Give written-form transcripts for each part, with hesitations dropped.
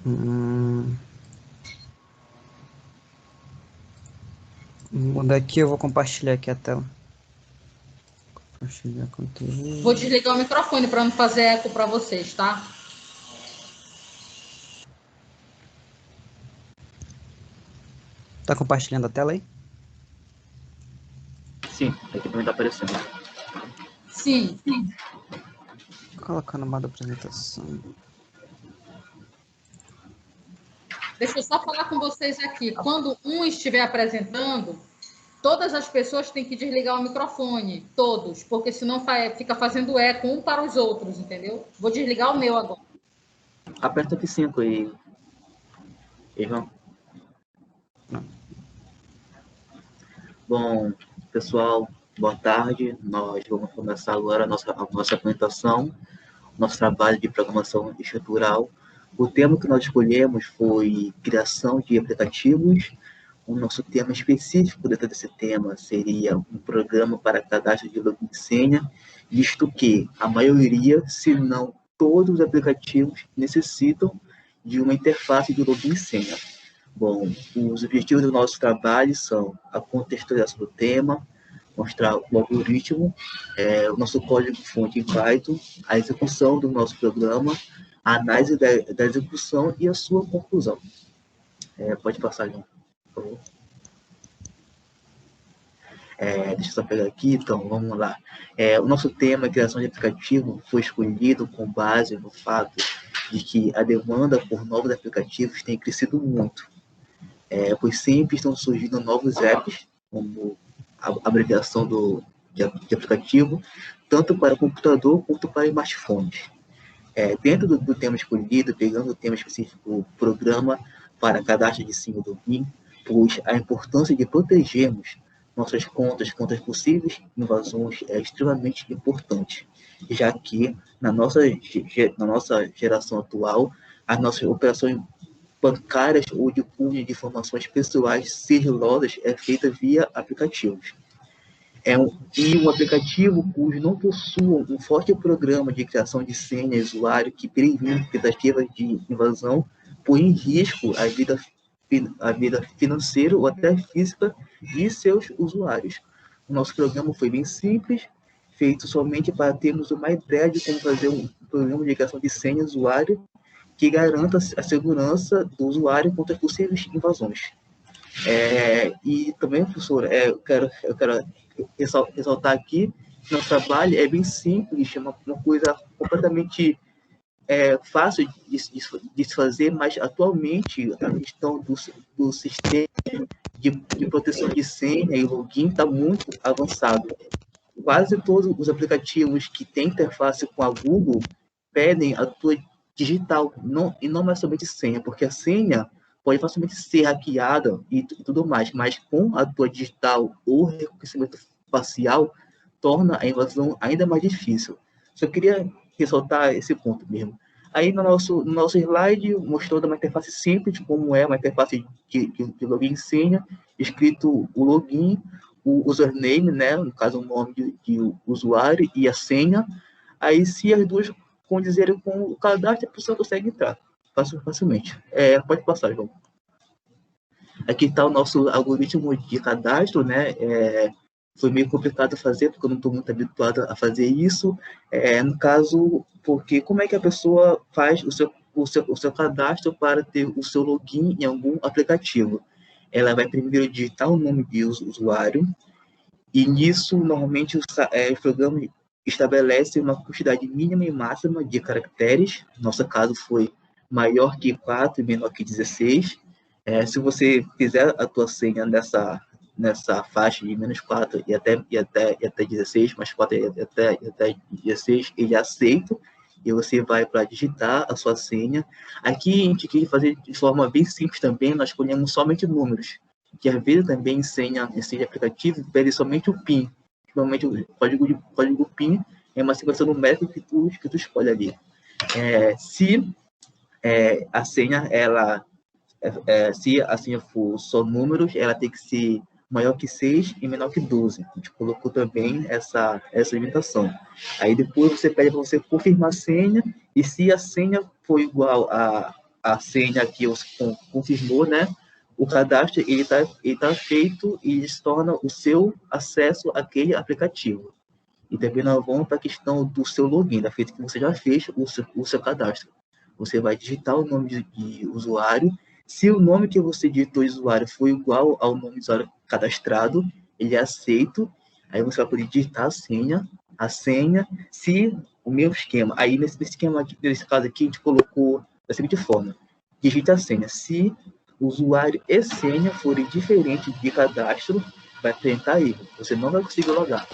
Vou mudar aqui, eu vou compartilhar aqui a tela. Compartilhar conteúdo. Vou desligar o microfone para não fazer eco para vocês, tá? Tá compartilhando a tela aí? Sim, aqui também tá aparecendo. Sim. Colocando modo apresentação. Deixa eu só falar com vocês aqui. Quando um estiver apresentando, todas as pessoas têm que desligar o microfone, todos, porque senão fica fazendo eco um para os outros, entendeu? Vou desligar o meu agora. Aperta F5 aí, João. Bom, pessoal, boa tarde. Nós vamos começar agora a nossa apresentação, nosso trabalho de programação estrutural. O tema que nós escolhemos foi criação de aplicativos. O nosso tema específico dentro desse tema seria um programa para cadastro de login e senha, visto que a maioria, se não todos os aplicativos, necessitam de uma interface de login e senha. Bom, os objetivos do nosso trabalho são a contextualização do tema, mostrar o algoritmo, o nosso código-fonte em Python, a execução do nosso programa, a análise da execução e a sua conclusão. Pode passar, João, por favor. Deixa eu só pegar aqui, então, vamos lá. O nosso tema, criação de aplicativo, foi escolhido com base no fato de que a demanda por novos aplicativos tem crescido muito, pois sempre estão surgindo novos apps, como a abreviação de aplicativo, tanto para computador quanto para smartphones. Dentro do tema escolhido, pegando o tema específico, programa para cadastro de senha do login, pois a importância de protegermos nossas contas contra possíveis invasões é extremamente importante, já que na nossa geração atual, as nossas operações bancárias ou de cunho de informações pessoais sigilosas é feita via aplicativos. E um aplicativo cujo não possua um forte programa de criação de senha usuário que previne tentativas de invasão põe em risco a vida financeira ou até física de seus usuários. O nosso programa foi bem simples, feito somente para termos uma ideia de como fazer um programa de criação de senha usuário que garanta a segurança do usuário contra possíveis invasões. E também, professor, eu quero ressaltar aqui que nosso trabalho é bem simples, é uma coisa completamente fácil de se fazer, mas atualmente a questão do sistema de proteção de senha e login está muito avançado. Quase todos os aplicativos que têm interface com a Google pedem a tua digital, e não é somente senha, porque a senha pode facilmente ser hackeada e tudo mais, mas com a tua digital ou reconhecimento facial, torna a invasão ainda mais difícil. Só queria ressaltar esse ponto mesmo. Aí no nosso slide mostrou uma interface simples, como é uma interface de login e senha, escrito o login, o username, né, no caso o nome de usuário e a senha. Aí se as duas condizerem com o cadastro, a pessoa consegue entrar facilmente. Pode passar, João. Aqui está o nosso algoritmo de cadastro, né? Foi meio complicado fazer, porque eu não estou muito habituado a fazer isso. No caso, porque como é que a pessoa faz o seu cadastro para ter o seu login em algum aplicativo? Ela vai primeiro digitar o nome de usuário, e nisso, normalmente, os programas estabelecem uma quantidade mínima e máxima de caracteres. Nosso caso foi maior que 4 e menor que 16. Se você fizer a tua senha nessa faixa de -4 e até 16, mais 4 e até 16, ele aceita, e você vai para digitar a sua senha. Aqui a gente quis fazer de forma bem simples também, nós escolhemos somente números, que às vezes também em senha aplicativo pede somente o PIN. Normalmente o código PIN é uma sequência numérica que tu escolhe ali. Se a senha for só números, ela tem que ser maior que 6 e menor que 12. A gente colocou também essa limitação. Aí depois você pede para você confirmar a senha, e se a senha for igual a senha aqui você confirmou, né? O cadastro ele tá feito e se torna o seu acesso àquele aplicativo. E também nós vamos para a questão do seu login, da feita que você já fez o seu cadastro. Você vai digitar o nome de usuário. Se o nome que você digitou de usuário for igual ao nome de usuário cadastrado, ele é aceito. Aí você vai poder digitar a senha, se o meu esquema. Aí nesse esquema aqui, nesse caso aqui, a gente colocou da seguinte forma: digite a senha. Se o usuário e senha forem diferentes de cadastro, vai apresentar erro. Você não vai conseguir logar.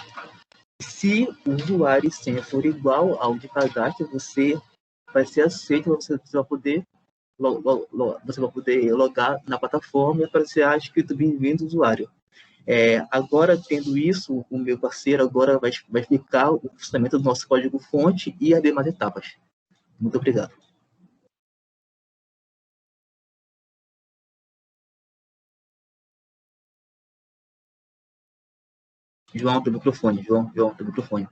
Se o usuário e senha for igual ao de cadastro, você vai ser aceito, você vai poder logar na plataforma e aparecer escrito bem-vindo usuário. Agora, tendo isso, o meu parceiro agora vai explicar o funcionamento do nosso código-fonte e as demais etapas. Muito obrigado. João, teu microfone. João, teu microfone.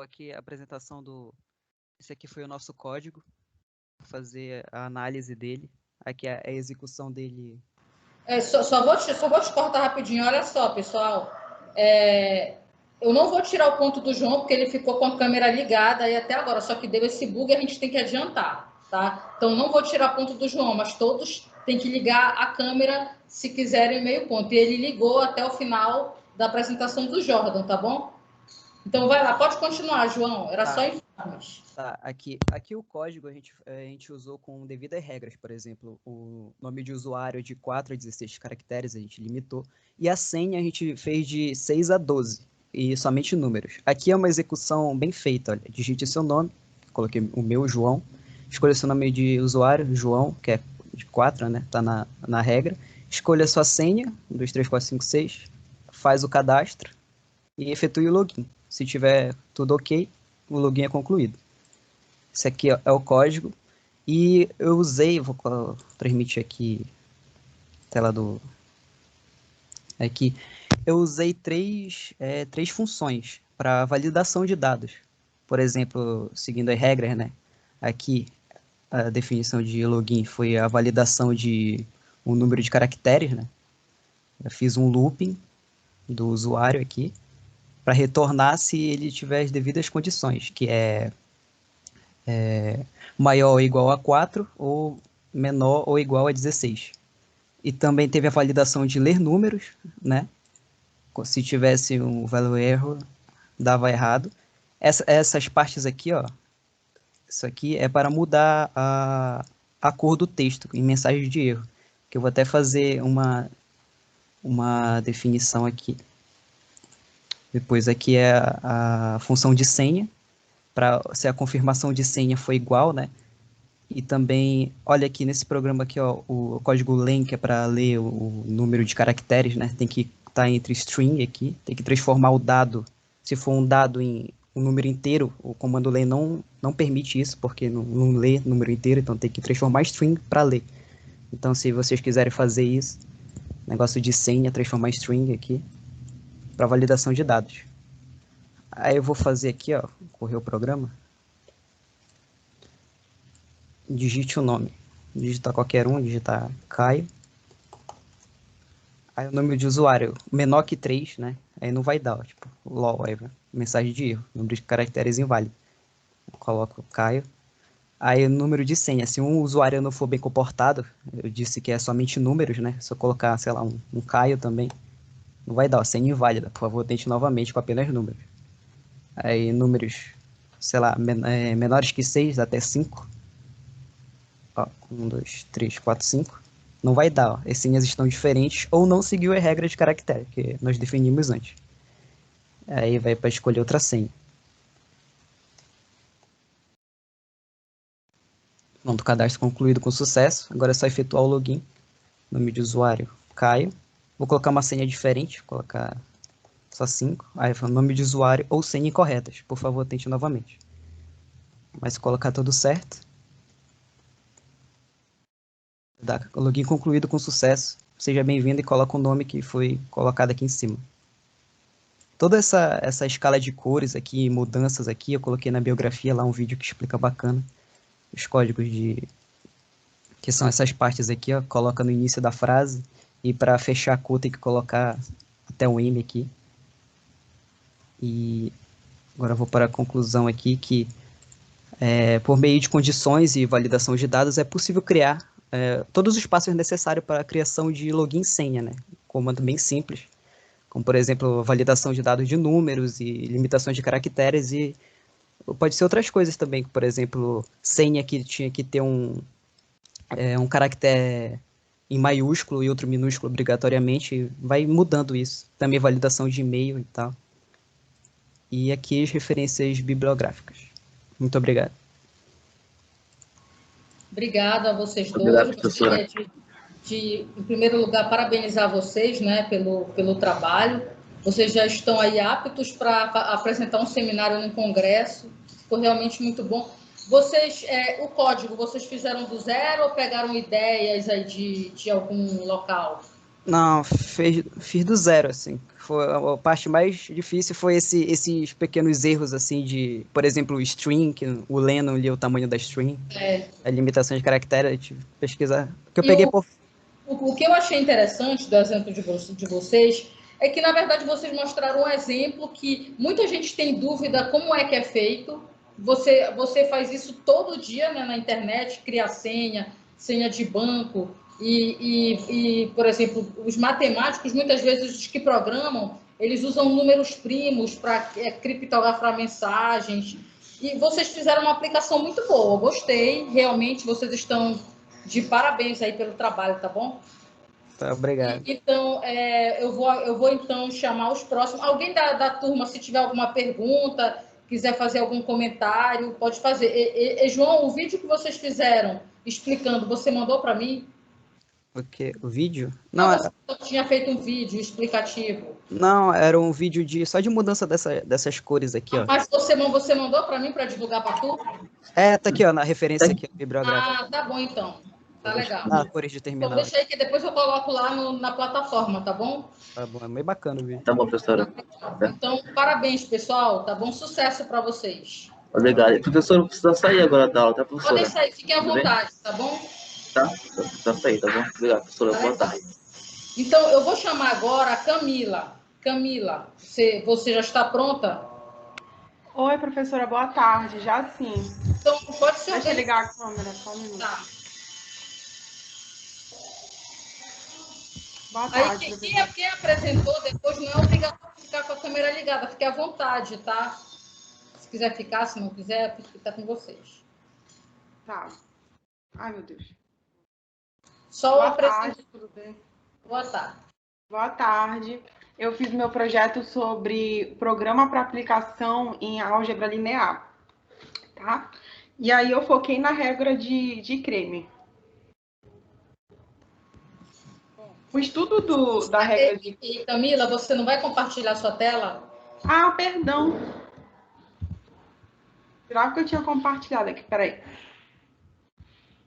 Aqui a apresentação do... Esse aqui foi o nosso código. Vou fazer a análise dele. Aqui a execução dele. Só vou te cortar rapidinho. Olha só, pessoal. Eu não vou tirar o ponto do João, porque ele ficou com a câmera ligada aí até agora. Só que deu esse bug e a gente tem que adiantar, tá? Então, não vou tirar o ponto do João, mas todos têm que ligar a câmera se quiserem meio ponto. E ele ligou até o final da apresentação do Jordan, tá bom? Então, vai lá. Pode continuar, João. Era só informes. Tá, aqui o código a gente usou com devidas regras, por exemplo, o nome de usuário de 4 a 16 caracteres a gente limitou, e a senha a gente fez de 6 a 12, e somente números. Aqui é uma execução bem feita, olha, digite seu nome, coloquei o meu, João, escolha seu nome de usuário, João, que é de 4, né, tá na regra, escolha sua senha, 1, 2, 3, 4, 5, 6, faz o cadastro e efetue o login. Se tiver tudo ok, o login é concluído. Esse aqui é o código. E eu usei, vou transmitir aqui a tela do... Aqui. Eu usei três funções para validação de dados. Por exemplo, seguindo as regras, né? Aqui, a definição de login foi a validação de um número de caracteres, né? Eu fiz um looping do usuário aqui para retornar se ele tiver as devidas condições, que é maior ou igual a 4 ou menor ou igual a 16. E também teve a validação de ler números, né? Se tivesse um value error, dava errado. Essas partes aqui, ó, isso aqui é para mudar a cor do texto em mensagens de erro, que eu vou até fazer uma definição aqui. Depois aqui é a função de senha, para se a confirmação de senha foi igual, né? E também, olha aqui nesse programa aqui, ó, o código len, que é para ler o número de caracteres, né? Tem que estar entre string aqui, tem que transformar o dado, se for um dado em um número inteiro, o comando len não permite isso, porque não lê número inteiro, então tem que transformar string para ler. Então, se vocês quiserem fazer isso, negócio de senha, transformar string aqui, para validação de dados. Aí eu vou fazer aqui, ó, correr o programa. Digite o nome. Digitar qualquer um, digitar Caio. Aí o nome de usuário, menor que 3, né? Aí não vai dar, ó, tipo, LOL, aí, mensagem de erro, número de caracteres inválido. Eu coloco Caio. Aí o número de senha, se um usuário não for bem comportado, eu disse que é somente números, né? Se eu colocar, sei lá, um Caio também, não vai dar, ó, senha inválida. Por favor, tente novamente com apenas números. Aí números, sei lá, menores que 6 até 5. ó, 1, 2, 3, 4, 5, não vai dar, ó. As senhas estão diferentes ou não seguiu a regra de caractere, que nós definimos antes. Aí vai para escolher outra senha. Pronto, o cadastro concluído com sucesso. Agora é só efetuar o login. Nome de usuário, Caio. Vou colocar uma senha diferente, vou colocar só 5. Aí fala nome de usuário ou senha incorretas. Por favor, tente novamente. Mas se colocar tudo certo, dá login concluído com sucesso. Seja bem-vindo e coloca o nome que foi colocado aqui em cima. Toda essa escala de cores aqui, mudanças aqui, eu coloquei na biografia lá um vídeo que explica bacana. Os códigos que são essas partes aqui, ó, coloca no início da frase. E para fechar a cor tem que colocar até um M aqui. E agora eu vou para a conclusão aqui que por meio de condições e validação de dados é possível criar todos os passos necessários para a criação de login e senha, né? Comando bem simples, como por exemplo, validação de dados de números e limitações de caracteres e pode ser outras coisas também, por exemplo, senha que tinha que ter um caractere em maiúsculo e outro minúsculo obrigatoriamente, vai mudando isso. Também validação de e-mail e tal. E aqui as referências bibliográficas. Muito obrigado. Obrigada a vocês dois. Obrigado, professora. Gostaria em primeiro lugar, parabenizar vocês, né, pelo trabalho. Vocês já estão aí aptos para apresentar um seminário no congresso. Ficou realmente muito bom. Vocês, o código, vocês fizeram do zero ou pegaram ideias aí de algum local? Não, fiz do zero, assim. A parte mais difícil foi esses pequenos erros, assim, de, por exemplo, o string, que o Lennon lia o tamanho da string, a limitação de caractere, eu tive que pesquisar. O que eu achei interessante do exemplo de vocês é que, na verdade, vocês mostraram um exemplo que muita gente tem dúvida como é que é feito. Você faz isso todo dia, né, na internet, cria senha de banco por exemplo, os matemáticos, muitas vezes os que programam, eles usam números primos para criptografar mensagens. E vocês fizeram uma aplicação muito boa, gostei, realmente vocês estão de parabéns aí pelo trabalho, tá bom? Tá, obrigado. Então, eu vou então chamar os próximos. Alguém da turma, se tiver alguma pergunta, quiser fazer algum comentário, pode fazer. João, o vídeo que vocês fizeram explicando, você mandou para mim? O quê? O vídeo? Não, você tinha feito um vídeo explicativo. Não, era um vídeo só de mudança dessas cores aqui, ó. Mas você mandou para mim para divulgar para a turma? Tá aqui, ó, na referência aqui, bibliográfica. Tá bom então. Tá legal. Cores de terminal. Então, deixa aí que depois eu coloco lá na plataforma, tá bom? Tá bom, é meio bacana o vídeo. Tá bom, professora. Então, parabéns, pessoal. Tá bom? Sucesso para vocês. Obrigado. Professor, não precisa sair agora da aula, tá, professora? Podem sair, fiquem à vontade, tá bom? Tá? Não precisa sair, tá bom? Obrigado, professora. Boa tarde. Então, eu vou chamar agora a Camila. Camila, você já está pronta? Oi, professora, boa tarde. Já sim. Então, pode ser. Deixa eu ligar a câmera, só um minuto. Tá. Boa tarde, aí, quem apresentou depois não é obrigatório ficar com a câmera ligada, fique à vontade, tá? Se quiser ficar, se não quiser, fica com vocês. Tá. Ai, meu Deus. Só boa o apresento. Tarde, tudo bem? Boa tarde. Boa tarde. Eu fiz meu projeto sobre programa para aplicação em álgebra linear, tá? E aí eu foquei na regra de Creme. O estudo da regra de... E, Camila, você não vai compartilhar sua tela? Ah, perdão. Jurava que eu tinha compartilhado aqui, peraí.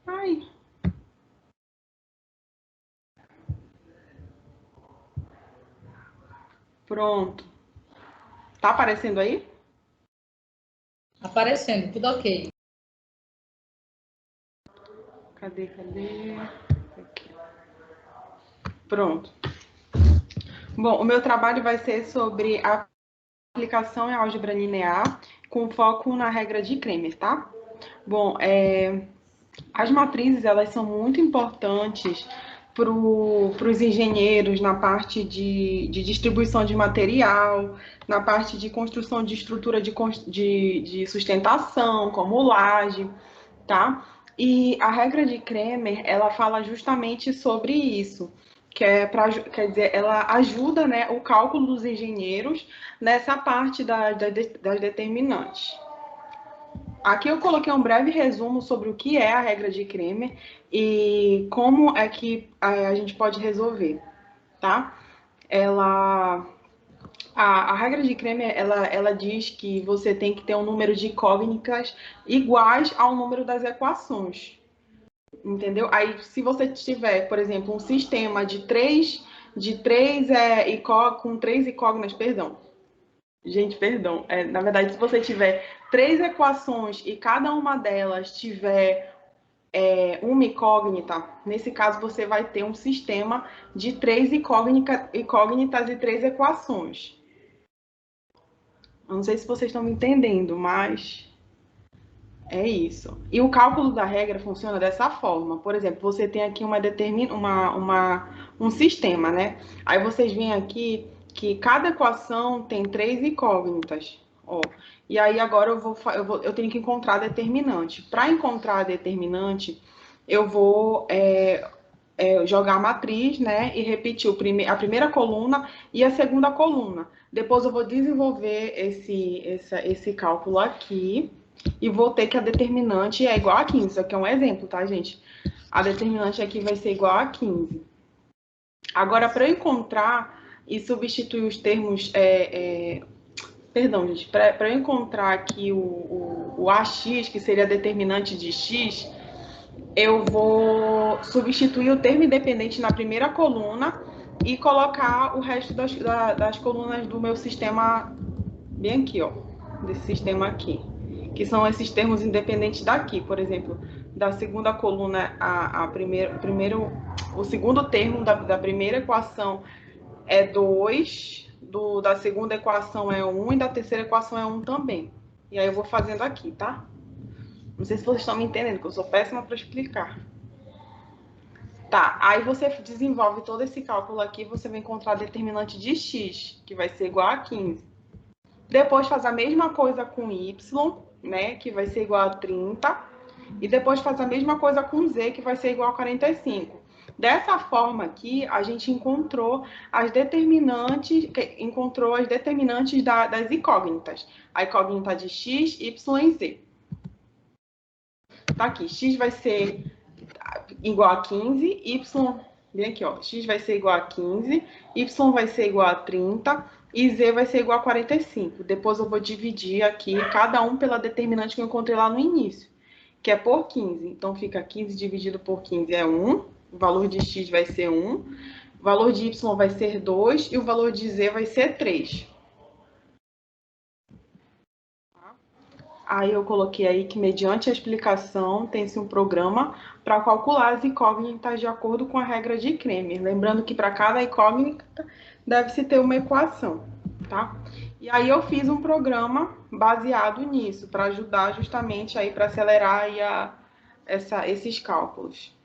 Ai. Pronto. Tá aparecendo aí? Aparecendo, tudo ok. Cadê? Aqui. Pronto. Bom, o meu trabalho vai ser sobre a aplicação em álgebra linear, com foco na regra de Cramer, tá? Bom, as matrizes, elas são muito importantes para os engenheiros na parte de distribuição de material, na parte de construção de estrutura de sustentação, como laje, tá? E a regra de Kremer, ela fala justamente sobre isso, quer dizer, ela ajuda, né, o cálculo dos engenheiros nessa parte das determinantes. Aqui eu coloquei um breve resumo sobre o que é a regra de Kremer e como é que a gente pode resolver, tá? A regra de Kremer, ela diz que você tem que ter um número de incógnitas iguais ao número das equações, entendeu? Aí, se você tiver, por exemplo, um sistema com três incógnitas, perdão. Gente, perdão. Na verdade, se você tiver 3 equações e cada uma delas tiver uma incógnita, nesse caso você vai ter um sistema de 3 incógnitas e 3 equações. Eu não sei se vocês estão me entendendo, mas é isso. E o cálculo da regra funciona dessa forma. Por exemplo, você tem aqui um sistema, né? Aí vocês veem aqui que cada equação tem 3 incógnitas. Ó. E aí agora eu tenho que encontrar a determinante. Para encontrar a determinante, eu vou jogar a matriz, né? E repetir a primeira coluna e a segunda coluna. Depois eu vou desenvolver esse cálculo aqui e vou ter que a determinante é igual a 15. Isso aqui é um exemplo, tá, gente? A determinante aqui vai ser igual a 15. Agora, para eu encontrar e substituir os termos... perdão, gente. Para eu encontrar aqui o AX, que seria a determinante de X, eu vou substituir o termo independente na primeira coluna e colocar o resto das colunas do meu sistema bem aqui, ó. Desse sistema aqui. Que são esses termos independentes daqui. Por exemplo, da segunda coluna, o segundo termo da primeira equação é 2, da segunda equação é 1 e da terceira equação é 1 também. E aí eu vou fazendo aqui, tá? Não sei se vocês estão me entendendo, que eu sou péssima para explicar. Tá, aí você desenvolve todo esse cálculo aqui, você vai encontrar a determinante de x, que vai ser igual a 15. Depois faz a mesma coisa com y, né, que vai ser igual a 30. E depois faz a mesma coisa com z, que vai ser igual a 45. Dessa forma aqui, a gente encontrou as determinantes das incógnitas. A incógnita de x, y e z. Tá aqui, x vai ser igual a 15, y, bem aqui, ó, x vai ser igual a 15, y vai ser igual a 30 e z vai ser igual a 45. Depois eu vou dividir aqui cada um pela determinante que eu encontrei lá no início, que é por 15. Então, fica 15 dividido por 15 é 1, o valor de x vai ser 1, o valor de y vai ser 2 e o valor de z vai ser 3. Aí eu coloquei aí que, mediante a explicação, tem-se um programa para calcular as incógnitas de acordo com a regra de Kremer. Lembrando que para cada incógnita deve-se ter uma equação, tá? E aí eu fiz um programa baseado nisso, para ajudar justamente aí para acelerar aí esses cálculos,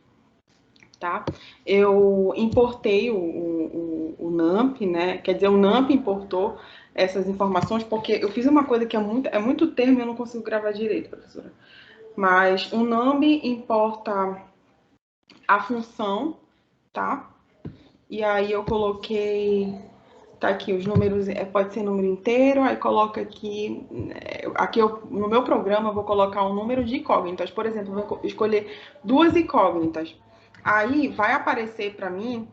tá? Eu importei o NumPy, né? Quer dizer, o NumPy importou essas informações, porque eu fiz uma coisa que é muito termo e eu não consigo gravar direito, professora. Mas o NumPy importa a função, tá? E aí eu coloquei, tá aqui os números, pode ser número inteiro, aí coloca aqui no meu programa eu vou colocar um número de incógnitas. Por exemplo, eu vou escolher 2 incógnitas. Aí vai aparecer para mim,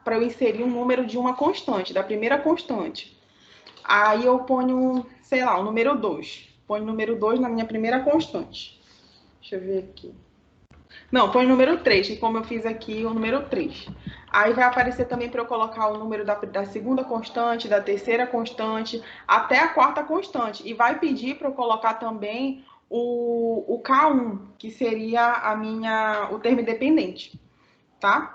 para eu inserir um número de uma constante, da primeira constante. Aí eu ponho, sei lá, o número 2. Ponho o número 2 na minha primeira constante. Deixa eu ver aqui. Não, põe o número 3, que como eu fiz aqui, o número 3. Aí vai aparecer também para eu colocar o número da segunda constante, da terceira constante, até a quarta constante. E vai pedir para eu colocar também o K1, que seria o termo independente, tá?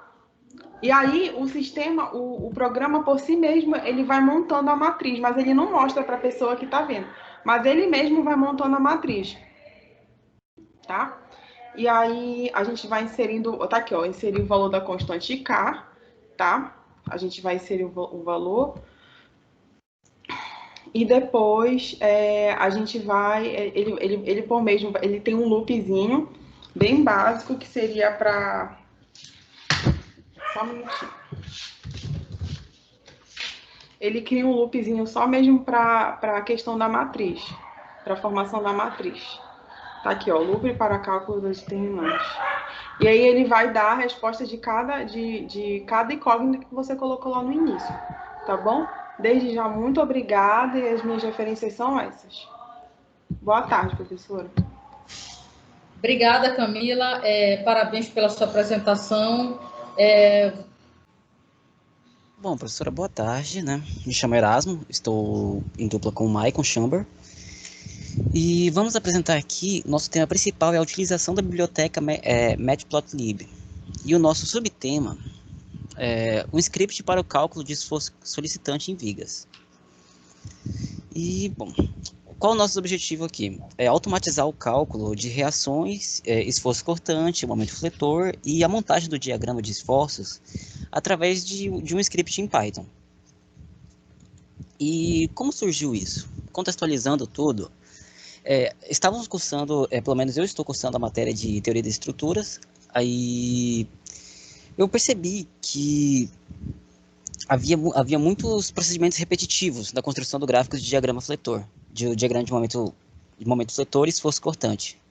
E aí, o sistema, o programa por si mesmo, ele vai montando a matriz, mas ele não mostra para a pessoa que está vendo. Mas ele mesmo vai montando a matriz, tá? E aí, a gente vai inserindo, tá aqui, ó, inserir o valor da constante K, tá? A gente vai inserir o valor. E depois, a gente vai, ele por mesmo, ele tem um loopzinho, bem básico, que seria para... Só um minutinho. Ele cria um loopzinho só mesmo para a questão da matriz, para a formação da matriz. Tá aqui, ó, loop para cálculo dos determinantes. E aí ele vai dar a resposta de cada incógnita que você colocou lá no início, tá bom? Desde já, muito obrigada, e as minhas referências são essas. Boa tarde, professora. Obrigada, Camila. Parabéns pela sua apresentação. Bom, professora, boa tarde, né? Me chamo Erasmo, estou em dupla com o Maicon Chamber. E vamos apresentar aqui, nosso tema principal é a utilização da biblioteca Matplotlib. E o nosso subtema é um script para o cálculo de esforço solicitante em vigas. E, bom, qual é o nosso objetivo aqui? É automatizar o cálculo de reações, esforço cortante, momento fletor e a montagem do diagrama de esforços através de um script em Python. E como surgiu isso? Contextualizando tudo, estávamos cursando, pelo menos eu estou cursando a matéria de teoria de estruturas, aí eu percebi que havia muitos procedimentos repetitivos na construção do gráfico de diagrama fletor, de diagrama de momento fletor e esforço cortante.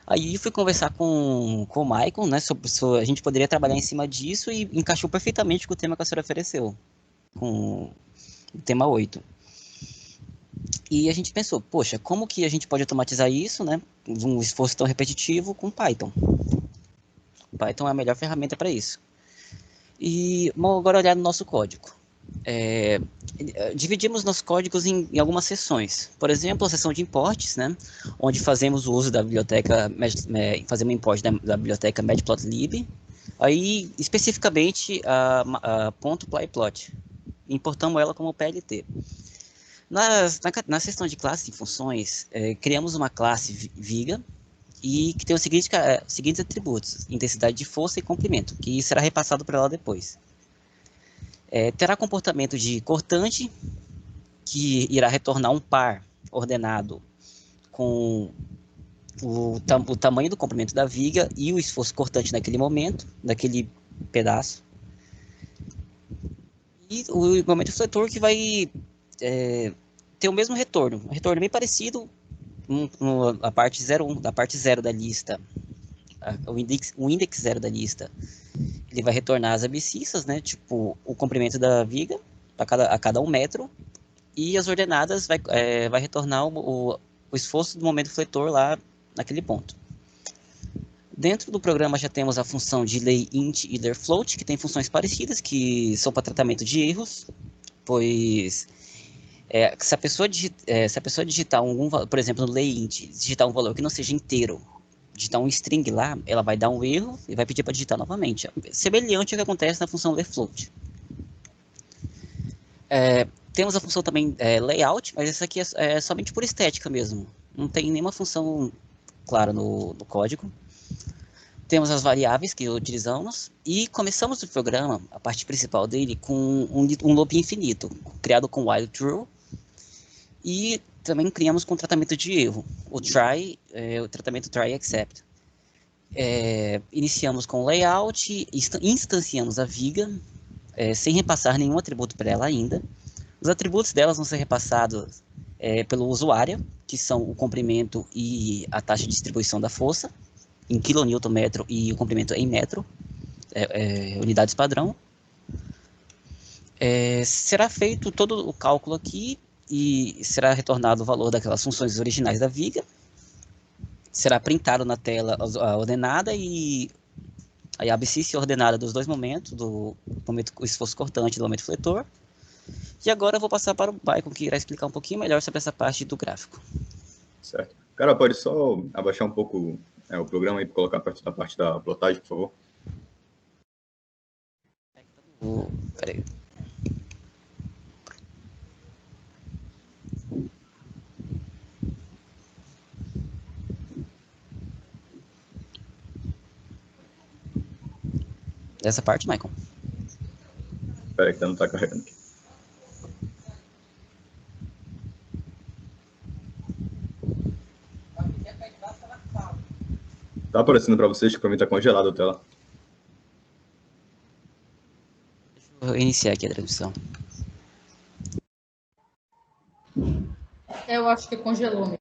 Aí fui conversar com o Maicon, né, sobre a gente poderia trabalhar em cima disso e encaixou perfeitamente com o tema que a senhora ofereceu, com o tema 8. E a gente pensou, poxa, como que a gente pode automatizar isso, né, um esforço tão repetitivo com Python? Python é a melhor ferramenta para isso. E vamos agora olhar no nosso código. Dividimos nossos códigos em algumas seções. Por exemplo, a seção de imports, né, onde fazemos o uso da biblioteca, fazemos o import da biblioteca Matplotlib, aí especificamente a .plyplot. Importamos ela como PLT. Na seção de classes e funções, criamos uma classe Viga, e que tem os seguintes atributos: intensidade de força e comprimento, que será repassado para ela depois. Terá comportamento de cortante, que irá retornar um par ordenado com o tamanho do comprimento da viga e o esforço cortante naquele momento, naquele pedaço. E o momento fletor, que vai ter o mesmo retorno, um retorno bem parecido a parte 01, da parte 0 da lista, o index 0 da lista, ele vai retornar as abscissas, né, tipo o comprimento da viga a cada 1 metro, e as ordenadas vai retornar o esforço do momento fletor lá naquele ponto. Dentro do programa já temos a função de layInt e layFloat, que tem funções parecidas, que são para tratamento de erros, pois se a pessoa digitar por exemplo, no layInt, digitar um valor que não seja inteiro, digitar um string lá, ela vai dar um erro e vai pedir para digitar novamente. Semelhante ao que acontece na função layFloat. Temos a função também layout, mas essa aqui é somente por estética mesmo. Não tem nenhuma função clara no código. Temos as variáveis que utilizamos e começamos o programa, a parte principal dele, com um loop infinito, criado com while true, e também criamos com tratamento de erro, o tratamento try except. Iniciamos com layout, instanciamos a viga, sem repassar nenhum atributo para ela ainda. Os atributos delas vão ser repassados pelo usuário, que são o comprimento e a taxa de distribuição da força, em kN/metro e o comprimento em metro, unidades padrão. Será feito todo o cálculo aqui e será retornado o valor daquelas funções originais da viga. Será printado na tela a ordenada e a abscissa ordenada dos dois momentos, do momento esforço cortante e do momento fletor. E agora eu vou passar para o Maicon, que irá explicar um pouquinho melhor sobre essa parte do gráfico. Certo. Cara, pode só abaixar um pouco o programa aí para colocar perto da parte da plotagem, por favor? Peraí. Essa parte, Maicon? Espera que não está carregando aqui. Tá aparecendo para vocês que para mim tá congelado a tela. Vou iniciar aqui a transmissão. Eu acho que congelou mesmo.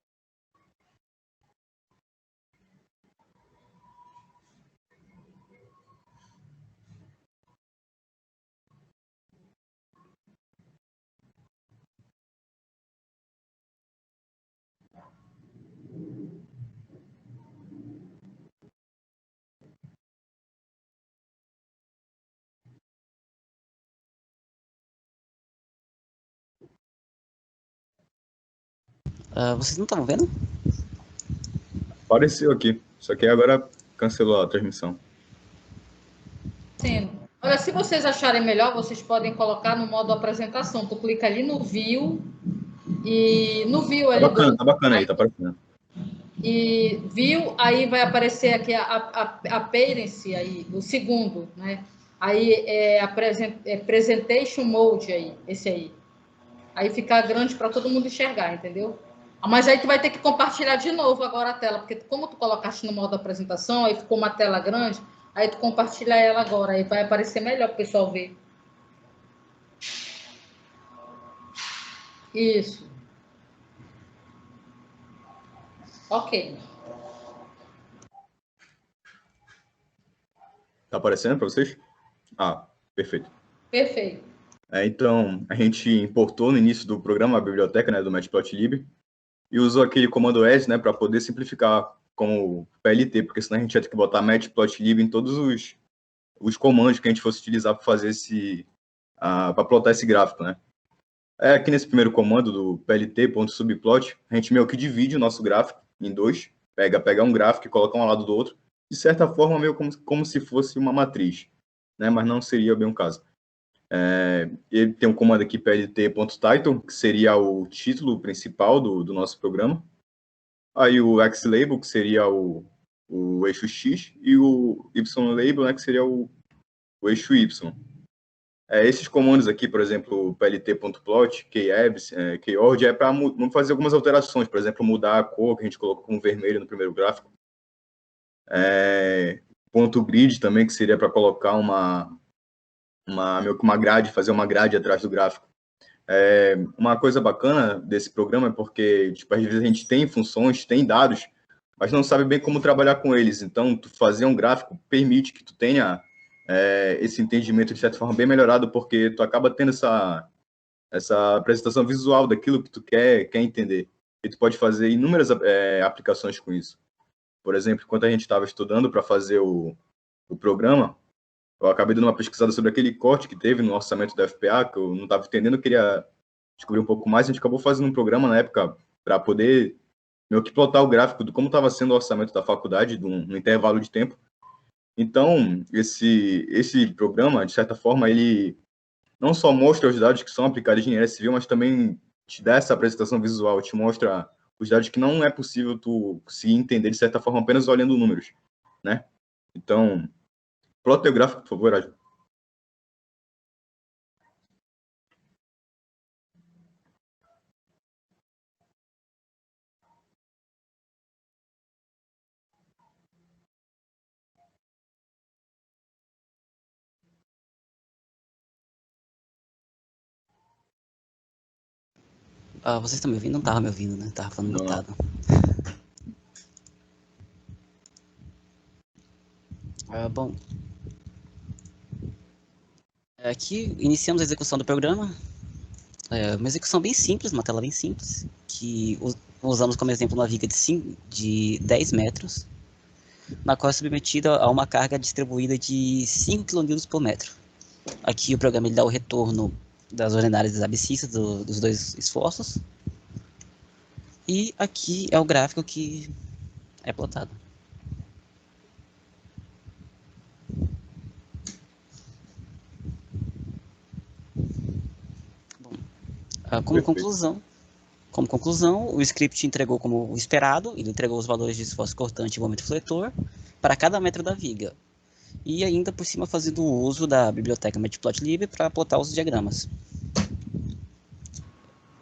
Vocês não estavam vendo? Apareceu aqui, só que agora cancelou a transmissão. Sim. Olha, se vocês acharem melhor, vocês podem colocar no modo apresentação. Tu clica ali no View e no View ali Tá bacana aí, tá aparecendo. e View, aí vai aparecer aqui a Appearance aí, o segundo, né? Aí é Presentation Mode aí, esse aí. Aí fica grande para todo mundo enxergar, entendeu? Mas aí tu vai ter que compartilhar de novo agora a tela, porque como tu colocaste no modo apresentação, aí ficou uma tela grande, aí tu compartilha ela agora, aí vai aparecer melhor para o pessoal ver. Isso. Ok. Tá aparecendo para vocês? Ah, perfeito. Perfeito. Então, a gente importou no início do programa a biblioteca, né, do Matplotlib, e usou aquele comando S, né, para poder simplificar com o PLT, porque senão a gente ia ter que botar Matplotlib em todos os comandos que a gente fosse utilizar para fazer para plotar esse gráfico, né. Aqui nesse primeiro comando do plt.subplot, a gente meio que divide o nosso gráfico em dois, pega um gráfico e coloca um ao lado do outro, de certa forma meio como se fosse uma matriz, né, mas não seria bem o caso. Ele tem um comando aqui, plt.title, que seria o título principal do nosso programa. Aí o xlabel, que seria o eixo X, e o ylabel, né, que seria o eixo Y. Esses comandos aqui, por exemplo, plt.plot, kabs, kord, é para fazer algumas alterações, por exemplo, mudar a cor que a gente colocou como vermelho no primeiro gráfico. Ponto grid também, que seria para colocar meio que uma grade, fazer uma grade atrás do gráfico. Uma coisa bacana desse programa é porque, tipo, às vezes a gente tem funções, tem dados, mas não sabe bem como trabalhar com eles. Então, tu fazer um gráfico permite que tu tenha esse entendimento de certa forma bem melhorado, porque tu acaba tendo essa apresentação visual daquilo que tu quer entender. E tu pode fazer inúmeras aplicações com isso. Por exemplo, enquanto a gente estava estudando para fazer o programa, eu acabei dando uma pesquisada sobre aquele corte que teve no orçamento da FPA, que eu não estava entendendo, eu queria descobrir um pouco mais. A gente acabou fazendo um programa na época para poder meio que plotar o gráfico de como estava sendo o orçamento da faculdade no intervalo de tempo. Então, esse programa, de certa forma, ele não só mostra os dados que são aplicados em engenharia civil, mas também te dá essa apresentação visual, te mostra os dados que não é possível tu se entender, de certa forma, apenas olhando números, né? Então, plota o gráfico, por favor, Aju. Vocês estão me ouvindo? Não estava me ouvindo, né? Tava falando mutado. Bom. Aqui iniciamos a execução do programa. Uma execução bem simples, uma tela bem simples, que usamos como exemplo uma viga de 10 metros, na qual é submetida a uma carga distribuída de 5 kN por metro. Aqui o programa ele dá o retorno das ordinárias das abscissas dos dois esforços. E aqui é o gráfico que é plotado. Bom, como conclusão, o script entregou como esperado, ele entregou os valores de esforço cortante e momento fletor para cada metro da viga. E ainda por cima fazendo uso da biblioteca Matplotlib para plotar os diagramas.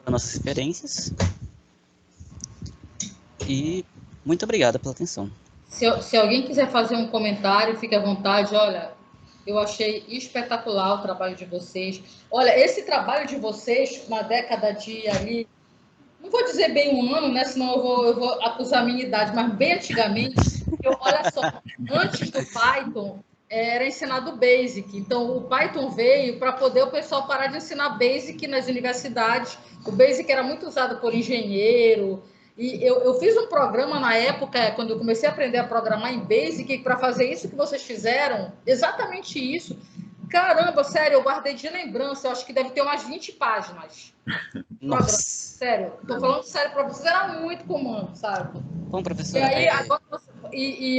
Nossas referências. E muito obrigado pela atenção. Se alguém quiser fazer um comentário, fique à vontade. Olha, eu achei espetacular o trabalho de vocês. Olha, esse trabalho de vocês, uma década de ali, não vou dizer bem um ano, né? Senão eu vou acusar a minha idade, mas bem antigamente, olha só, antes do Python, era ensinado Basic. Então, o Python veio para poder o pessoal parar de ensinar Basic nas universidades. O Basic era muito usado por engenheiro. E eu fiz um programa na época, quando eu comecei a aprender a programar em Basic, para fazer isso que vocês fizeram, exatamente isso. Caramba, sério, eu guardei de lembrança, eu acho que deve ter umas 20 páginas. Nossa. Sério, tô falando sério para vocês, era muito comum, sabe? Bom, professora. E aí, agora,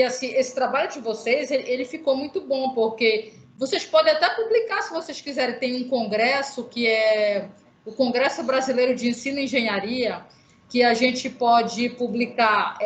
assim, esse trabalho de vocês, ele ficou muito bom, porque vocês podem até publicar, se vocês quiserem, tem um congresso, que é o Congresso Brasileiro de Ensino e Engenharia, que a gente pode publicar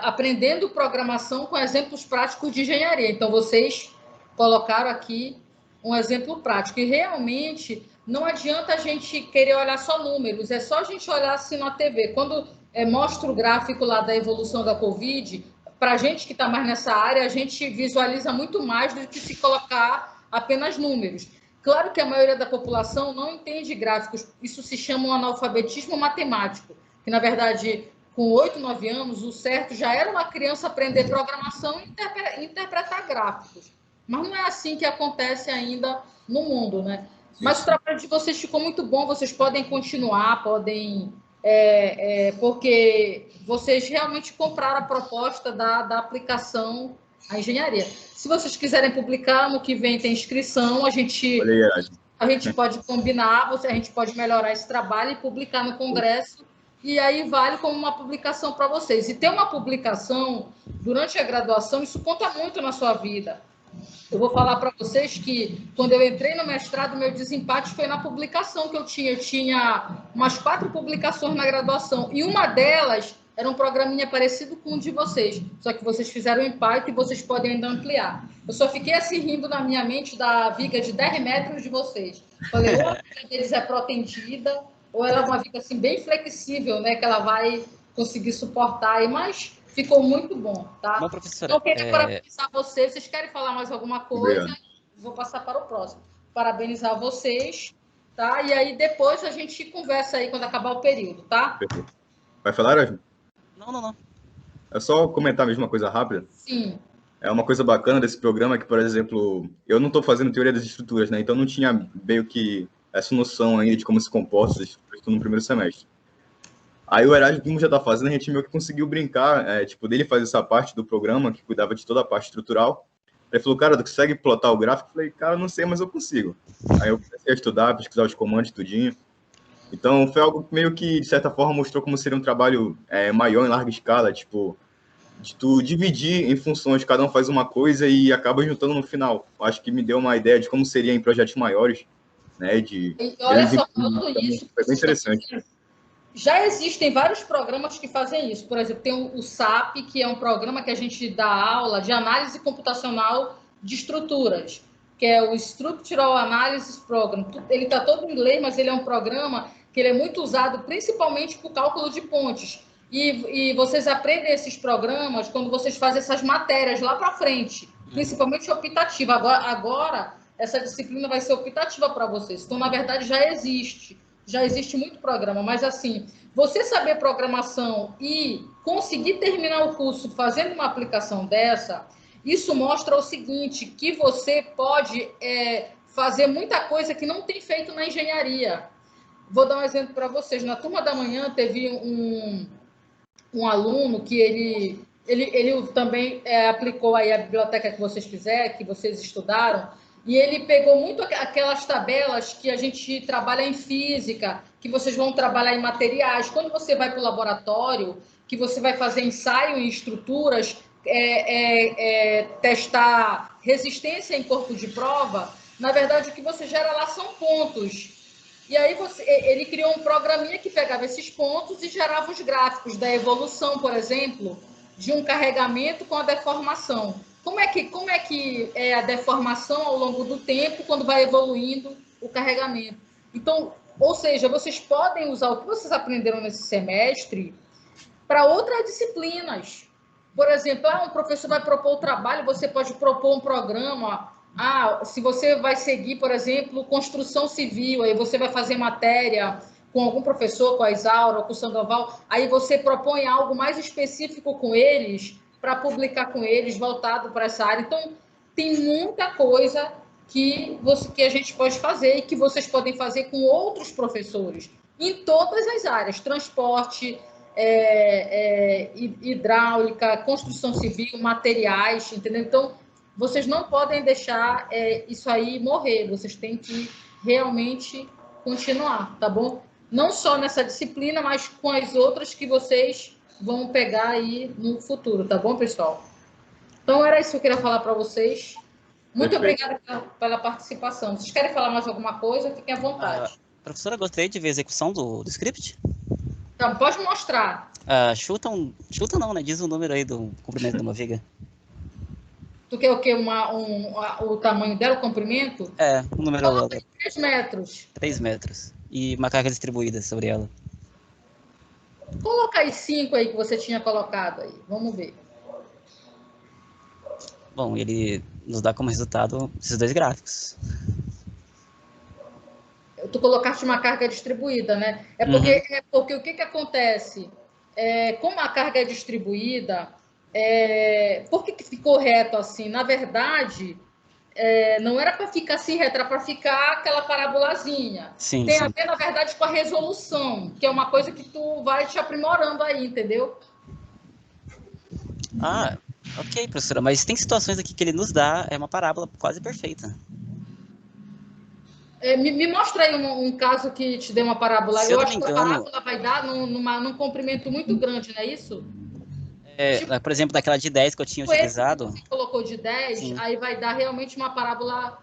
aprendendo programação com exemplos práticos de engenharia. Então, vocês colocaram aqui um exemplo prático. E, realmente, não adianta a gente querer olhar só números, é só a gente olhar assim na TV. Quando mostra o gráfico lá da evolução da Covid, para a gente que está mais nessa área, a gente visualiza muito mais do que se colocar apenas números. Claro que a maioria da população não entende gráficos, isso se chama um analfabetismo matemático, que, na verdade, com 8, 9 anos, o certo já era uma criança aprender programação e interpretar gráficos. Mas não é assim que acontece ainda no mundo, né? Mas o trabalho de vocês ficou muito bom, vocês podem continuar, podem... porque vocês realmente compraram a proposta da aplicação à engenharia. Se vocês quiserem publicar, ano que vem tem inscrição, a gente pode combinar, a gente pode melhorar esse trabalho e publicar no congresso, e aí vale como uma publicação para vocês. E ter uma publicação durante a graduação, isso conta muito na sua vida. Eu vou falar para vocês que, quando eu entrei no mestrado, meu desempate foi na publicação que eu tinha. Eu tinha umas 4 publicações na graduação, e uma delas era um programinha parecido com o de vocês, só que vocês fizeram em Python e vocês podem ainda ampliar. Eu só fiquei assim rindo na minha mente da viga de 10 metros de vocês. Falei, ou a viga deles é protendida, ou ela é uma viga assim, bem flexível, né, que ela vai conseguir suportar, mas... ficou muito bom, tá? Bom, professora, então, queria parabenizar vocês. Vocês querem falar mais alguma coisa? Obrigado. Vou passar para o próximo. Parabenizar vocês, tá? E aí, depois, a gente conversa aí quando acabar o período, tá? Perfeito. Vai falar, Erasmo? Não. É só comentar mesmo uma coisa rápida. Sim. É uma coisa bacana desse programa que, por exemplo, eu não estou fazendo teoria das estruturas, né? Então, não tinha meio que essa noção ainda de como se comporta as estruturas no primeiro semestre. Aí o Erasmo, como já está fazendo, a gente meio que conseguiu brincar, dele fazer essa parte do programa, que cuidava de toda a parte estrutural. Ele falou, cara, tu consegue plotar o gráfico? Eu falei, cara, não sei, mas eu consigo. Aí eu comecei a estudar, pesquisar os comandos, tudinho. Então, foi algo que meio que, de certa forma, mostrou como seria um trabalho maior, em larga escala, tipo, de tu dividir em funções, cada um faz uma coisa e acaba juntando no final. Eu acho que me deu uma ideia de como seria em projetos maiores, né, E olha só, falando isso... Foi bem interessante. Já existem vários programas que fazem isso. Por exemplo, tem o SAP, que é um programa que a gente dá aula de análise computacional de estruturas, que é o Structural Analysis Program. Ele está todo em inglês, mas ele é um programa que ele é muito usado principalmente para o cálculo de pontes. E vocês aprendem esses programas quando vocês fazem essas matérias lá para frente, principalmente optativa. Agora, essa disciplina vai ser optativa para vocês. Então, na verdade, já existe muito programa, mas assim, você saber programação e conseguir terminar o curso fazendo uma aplicação dessa, isso mostra o seguinte, que você pode fazer muita coisa que não tem feito na engenharia. Vou dar um exemplo para vocês. Na turma da manhã teve um aluno que ele também aplicou aí a biblioteca que vocês fizeram, que vocês estudaram, e ele pegou muito aquelas tabelas que a gente trabalha em física, que vocês vão trabalhar em materiais. Quando você vai para o laboratório, que você vai fazer ensaio em estruturas, testar resistência em corpo de prova, na verdade, o que você gera lá são pontos. E aí ele criou um programinha que pegava esses pontos e gerava os gráficos da evolução, por exemplo, de um carregamento com a deformação. Como é que é a deformação ao longo do tempo quando vai evoluindo o carregamento? Então, ou seja, vocês podem usar o que vocês aprenderam nesse semestre para outras disciplinas. Por exemplo, um professor vai propor o trabalho, você pode propor um programa. Se você vai seguir, por exemplo, construção civil, aí você vai fazer matéria com algum professor, com a Isaura, com o Sandoval, aí você propõe algo mais específico com eles, para publicar com eles, voltado para essa área. Então, tem muita coisa que a gente pode fazer e que vocês podem fazer com outros professores, em todas as áreas, transporte, hidráulica, construção civil, materiais, entendeu? Então, vocês não podem deixar isso aí morrer, vocês têm que realmente continuar, tá bom? Não só nessa disciplina, mas com as outras que vocês vão pegar aí no futuro, tá bom, pessoal? Então, era isso que eu queria falar para vocês. Muito obrigada pela participação. Vocês querem falar mais alguma coisa? Fiquem à vontade. Professora, gostaria de ver a execução do script? Então, pode mostrar. Chuta não, né? Diz o número aí do comprimento de uma viga. Tu quer o quê? O tamanho dela, o comprimento? O número dela. 3 metros. 3 metros. E uma carga distribuída sobre ela. Coloca aí 5 aí que você tinha colocado aí. Vamos ver. Bom, ele nos dá como resultado esses 2 gráficos. Tu colocaste uma carga distribuída, né? Porque o que acontece? Como a carga é distribuída, por que ficou reto assim? Na verdade, não era para ficar assim reto, era para ficar aquela parabolazinha. Tem a ver, na verdade, com a resolução, que é uma coisa que tu vai te aprimorando aí, entendeu? Ok, professora, mas tem situações aqui que ele nos dá uma parábola quase perfeita. Me mostra aí um caso que te dê uma parábola. Eu acho que a parábola vai dar num comprimento muito grande, não é isso? Por exemplo, daquela de 10 que eu tinha utilizado. Você colocou de 10, sim. Aí vai dar realmente uma parábola.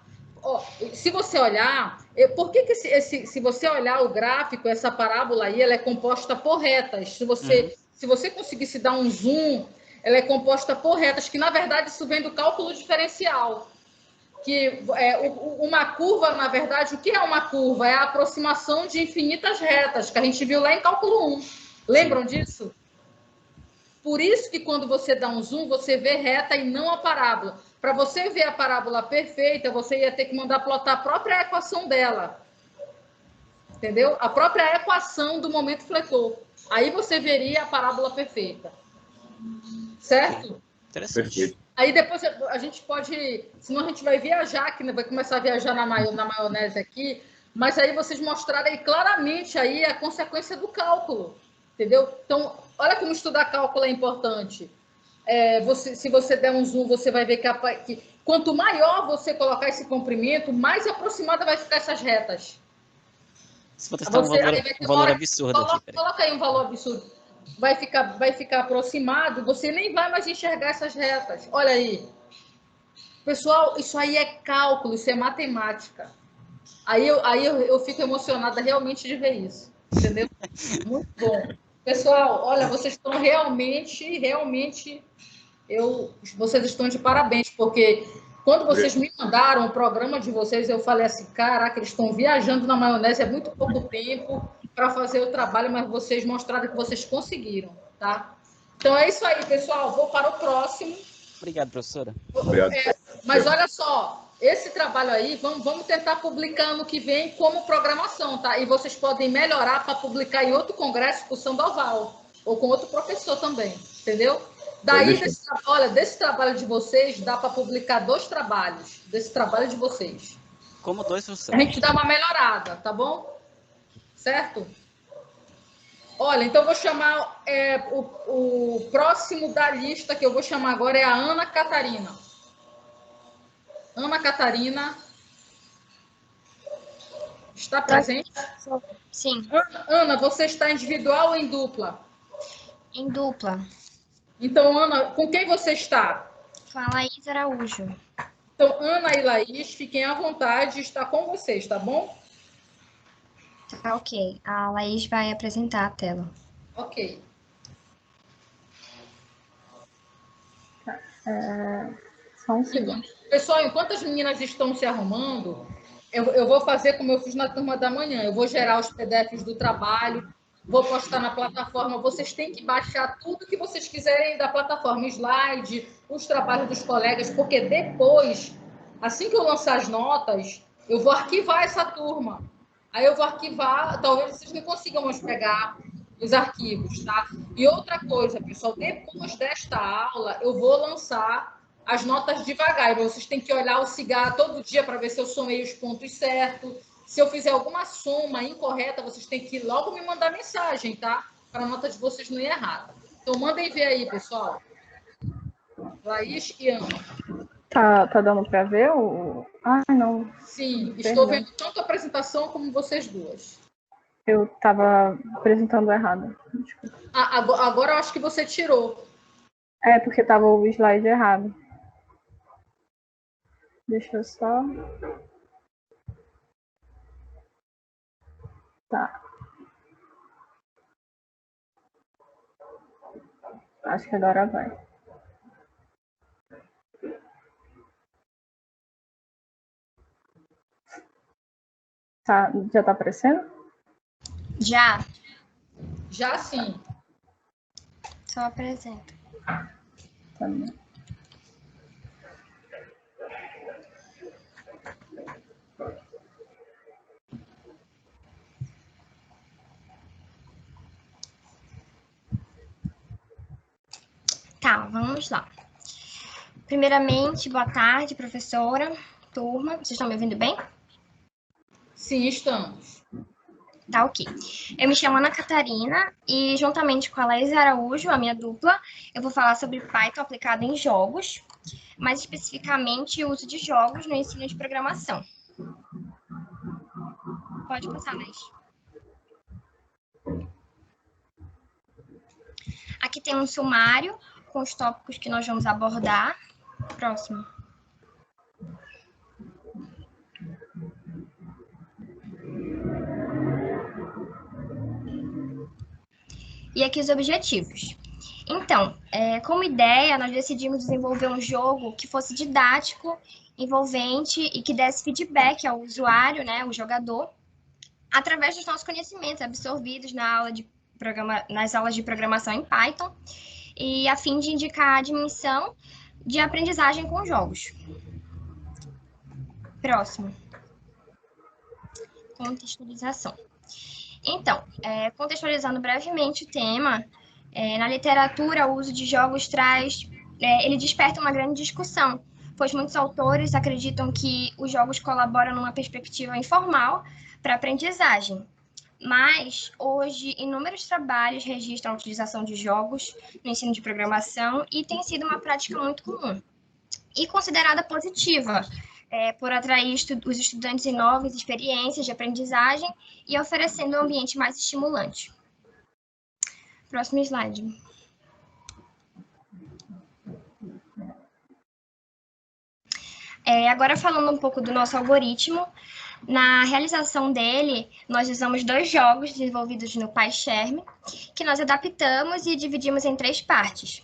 Se você olhar, por que se você olhar o gráfico, essa parábola aí, ela é composta por retas. Se você conseguisse dar um zoom, ela é composta por retas, que na verdade isso vem do cálculo diferencial. Que uma curva, na verdade, o que é uma curva? É a aproximação de infinitas retas, que a gente viu lá em cálculo 1. Lembram disso? Por isso que quando você dá um zoom, você vê reta e não a parábola. Para você ver a parábola perfeita, você ia ter que mandar plotar a própria equação dela. Entendeu? A própria equação do momento fletor. Aí você veria a parábola perfeita. Certo? Interessante. Perfeito. Aí depois a gente pode... Senão a gente vai viajar, que vai começar a viajar na maionese aqui, mas aí vocês mostrarem claramente aí a consequência do cálculo. Entendeu? Então, olha como estudar cálculo é importante. Se você der um zoom, você vai ver que quanto maior você colocar esse comprimento, mais aproximada vai ficar essas retas. Se for testar um valor absurdo aqui. Coloca aí um valor absurdo. Vai ficar aproximado, você nem vai mais enxergar essas retas. Olha aí. Pessoal, isso aí é cálculo, isso é matemática. Aí eu fico emocionada realmente de ver isso. Entendeu? Muito bom. Pessoal, olha, vocês estão realmente, vocês estão de parabéns, porque quando vocês me mandaram o programa de vocês, eu falei assim, caraca, eles estão viajando na maionese, é muito pouco tempo para fazer o trabalho, mas vocês mostraram que vocês conseguiram, tá? Então é isso aí, pessoal, vou para o próximo. Obrigado, professora. Obrigado. Mas olha só, esse trabalho aí, vamos tentar publicar ano que vem como programação, tá? E vocês podem melhorar para publicar em outro congresso com o Sandoval, ou com outro professor também, entendeu? Daí, desse trabalho de vocês, dá para publicar 2 trabalhos, desse trabalho de vocês. Como 2, professor? A gente dá uma melhorada, tá bom? Certo? Olha, então eu vou chamar o próximo da lista que eu vou chamar agora é a Ana Catarina. Ana Catarina está presente? Sim. Ana, você está individual ou em dupla? Em dupla. Então, Ana, com quem você está? Com a Laís Araújo. Então, Ana e Laís, fiquem à vontade, está com vocês, tá bom? Tá, ok. A Laís vai apresentar a tela. Ok. Só um segundo. Pessoal, enquanto as meninas estão se arrumando, eu vou fazer como eu fiz na turma da manhã. Eu vou gerar os PDFs do trabalho vou postar na plataforma, vocês têm que baixar tudo que vocês quiserem da plataforma, slide, os trabalhos dos colegas, porque depois, assim que eu lançar as notas, eu vou arquivar essa turma. Aí eu vou arquivar, talvez vocês não consigam mais pegar os arquivos, tá? E outra coisa, pessoal, depois desta aula, eu vou lançar as notas devagar. E vocês têm que olhar o cigarro todo dia para ver se eu somei os pontos certos. Se eu fizer alguma soma incorreta, vocês têm que logo me mandar mensagem, tá? Para a nota de vocês não ir errada. Então, mandem ver aí, pessoal. Laís e Ana. Tá dando para ver o... Ah, não. Sim, Perdão. estou vendo tanto a apresentação como vocês duas. Eu estava apresentando errado. Desculpa. Agora eu acho que você tirou. É, porque estava o slide errado. Deixa eu só... Tá. Acho que agora vai. Tá, já tá aparecendo? Já. Já sim. Só apresento. Tá bom. Tá, vamos lá. Primeiramente, boa tarde, professora, turma. Vocês estão me ouvindo bem? Sim, estamos. Tá, ok. Eu me chamo Ana Catarina e, juntamente com a Laís Araújo, a minha dupla, eu vou falar sobre Python aplicado em jogos, mais especificamente o uso de jogos no ensino de programação. Pode passar, Laís. Aqui tem um sumário com os tópicos que nós vamos abordar. Próximo. E aqui os objetivos. Então, como ideia, nós decidimos desenvolver um jogo que fosse didático, envolvente e que desse feedback ao usuário, né, o jogador, através dos nossos conhecimentos absorvidos nas aulas de programação em Python, e a fim de indicar a dimensão de aprendizagem com jogos. Próximo. Contextualização. Então, contextualizando brevemente o tema, na literatura, o uso de jogos ele desperta uma grande discussão, pois muitos autores acreditam que os jogos colaboram numa perspectiva informal para a aprendizagem. Mas, hoje, inúmeros trabalhos registram a utilização de jogos no ensino de programação e tem sido uma prática muito comum e considerada positiva, por atrair os estudantes em novas experiências de aprendizagem e oferecendo um ambiente mais estimulante. Próximo slide. Agora falando um pouco do nosso algoritmo, na realização dele, nós usamos 2 jogos desenvolvidos no PyCharm, que nós adaptamos e dividimos em 3 partes.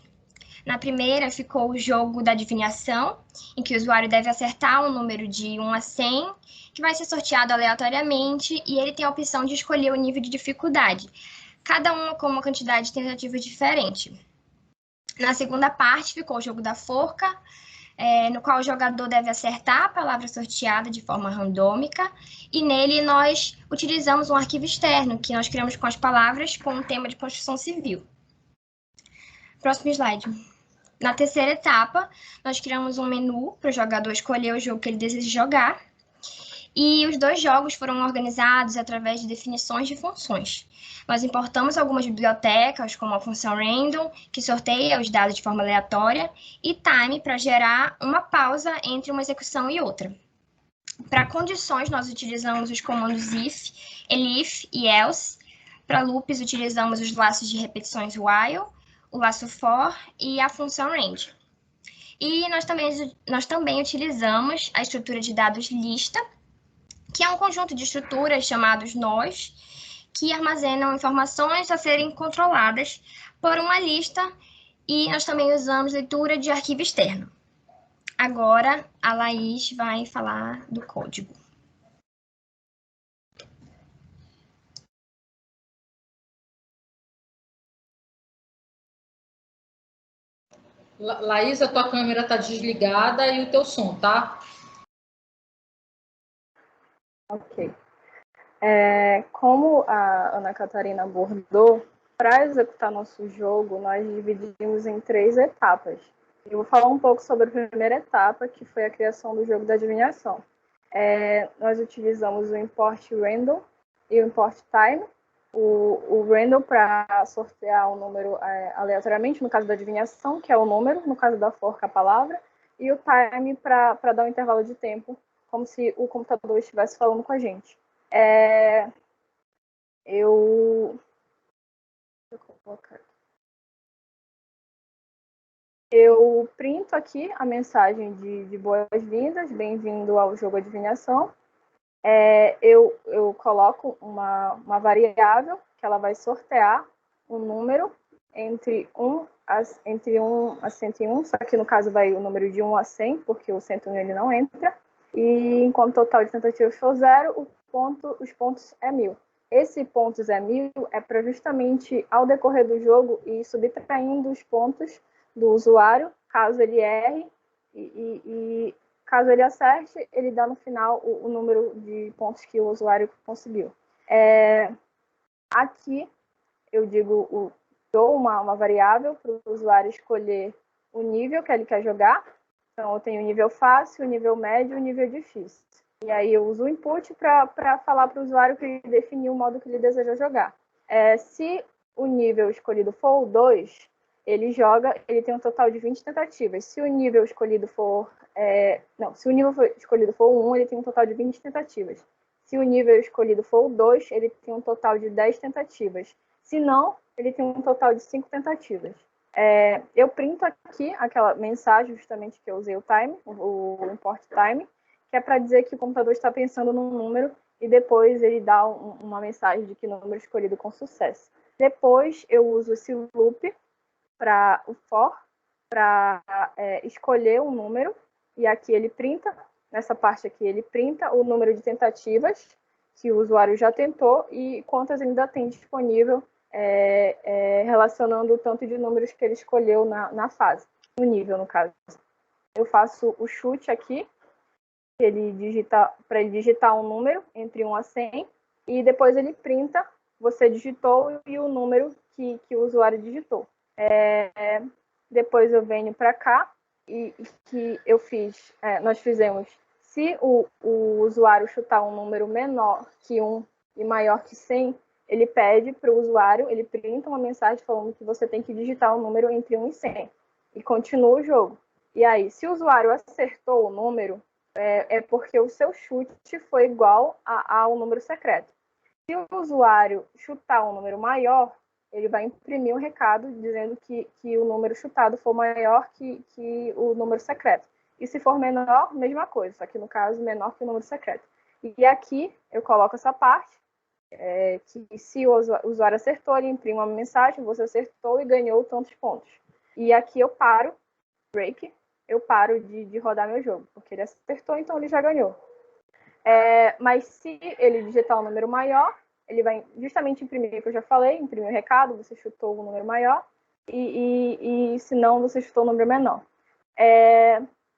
Na primeira ficou o jogo da adivinhação, em que o usuário deve acertar um número de 1 a 100, que vai ser sorteado aleatoriamente, e ele tem a opção de escolher o nível de dificuldade, cada uma com uma quantidade de tentativas diferente. Na segunda parte ficou o jogo da forca, no qual o jogador deve acertar a palavra sorteada de forma randômica, e nele nós utilizamos um arquivo externo, que nós criamos com as palavras com um tema de construção civil. Próximo slide. Na terceira etapa, nós criamos um menu para o jogador escolher o jogo que ele deseja jogar, e os 2 jogos foram organizados através de definições de funções. Nós importamos algumas bibliotecas, como a função random, que sorteia os dados de forma aleatória, e time, para gerar uma pausa entre uma execução e outra. Para condições, nós utilizamos os comandos if, elif e else. Para loops, utilizamos os laços de repetições while, o laço for e a função range. E nós também utilizamos a estrutura de dados lista, que é um conjunto de estruturas chamados nós, que armazenam informações a serem controladas por uma lista, e nós também usamos leitura de arquivo externo. Agora, a Laís vai falar do código. Laís, a tua câmera está desligada e o teu som, tá? Ok. Como a Ana Catarina abordou, para executar nosso jogo, nós dividimos em 3 etapas. Eu vou falar um pouco sobre a primeira etapa, que foi a criação do jogo da adivinhação. Nós utilizamos o import random e o import time. O random para sortear o número aleatoriamente, no caso da adivinhação, que é o número, no caso da forca, a palavra, e o time para dar um intervalo de tempo, como se o computador estivesse falando com a gente. Eu printo aqui a mensagem de boas-vindas, bem-vindo ao jogo Adivinhação. Eu coloco uma variável que ela vai sortear um número entre 1 a 101, só que no caso vai o número de 1 a 100, porque o 101 ele não entra. E enquanto o total de tentativas for 0, os pontos é 1000. Esse pontos é 1000 é para justamente, ao decorrer do jogo, ir subtraindo os pontos do usuário, caso ele erre, e caso ele acerte, ele dá no final o número de pontos que o usuário conseguiu. Aqui, eu dou uma variável para o usuário escolher o nível que ele quer jogar. Então, eu tenho o nível fácil, o nível médio e o nível difícil. E aí eu uso o input para falar para o usuário que ele definiu o modo que ele deseja jogar. Se o nível escolhido for o 2, ele tem um total de 20 tentativas. Se o nível escolhido for... se o nível escolhido for o 1, ele tem um total de 20 tentativas. Se o nível escolhido for o 2, ele tem um total de 10 tentativas. Se não, ele tem um total de 5 tentativas. Eu printo aqui aquela mensagem justamente que eu usei o import time, que é para dizer que o computador está pensando num número e depois ele dá uma mensagem de que número escolhido com sucesso. Depois eu uso esse loop para o for, para escolher um número, e aqui ele printa, nessa parte aqui ele printa o número de tentativas que o usuário já tentou e quantas ainda tem disponível, relacionando o tanto de números que ele escolheu na fase, no nível, no caso. Eu faço o chute aqui, para ele digitar um número entre 1 a 100, e depois ele printa, você digitou e o número que o usuário digitou. Depois eu venho para cá e que nós fizemos, se o usuário chutar um número menor que 1 e maior que 100, ele pede para o usuário, ele printa uma mensagem falando que você tem que digitar um número entre 1 e 100 e continua o jogo. E aí, se o usuário acertou o número, é porque o seu chute foi igual ao número secreto. Se o usuário chutar um número maior, ele vai imprimir um recado dizendo que o número chutado for maior que o número secreto. E se for menor, mesma coisa, só que no caso, menor que o número secreto. E aqui eu coloco essa parte, que se o usuário acertou, ele imprime uma mensagem, você acertou e ganhou tantos pontos. E aqui eu paro, break, eu paro de rodar meu jogo, porque ele acertou, então ele já ganhou. Mas se ele digitar um número maior, ele vai justamente imprimir o que eu já falei, imprimir o recado, você chutou um número maior, e se não, você chutou um número menor.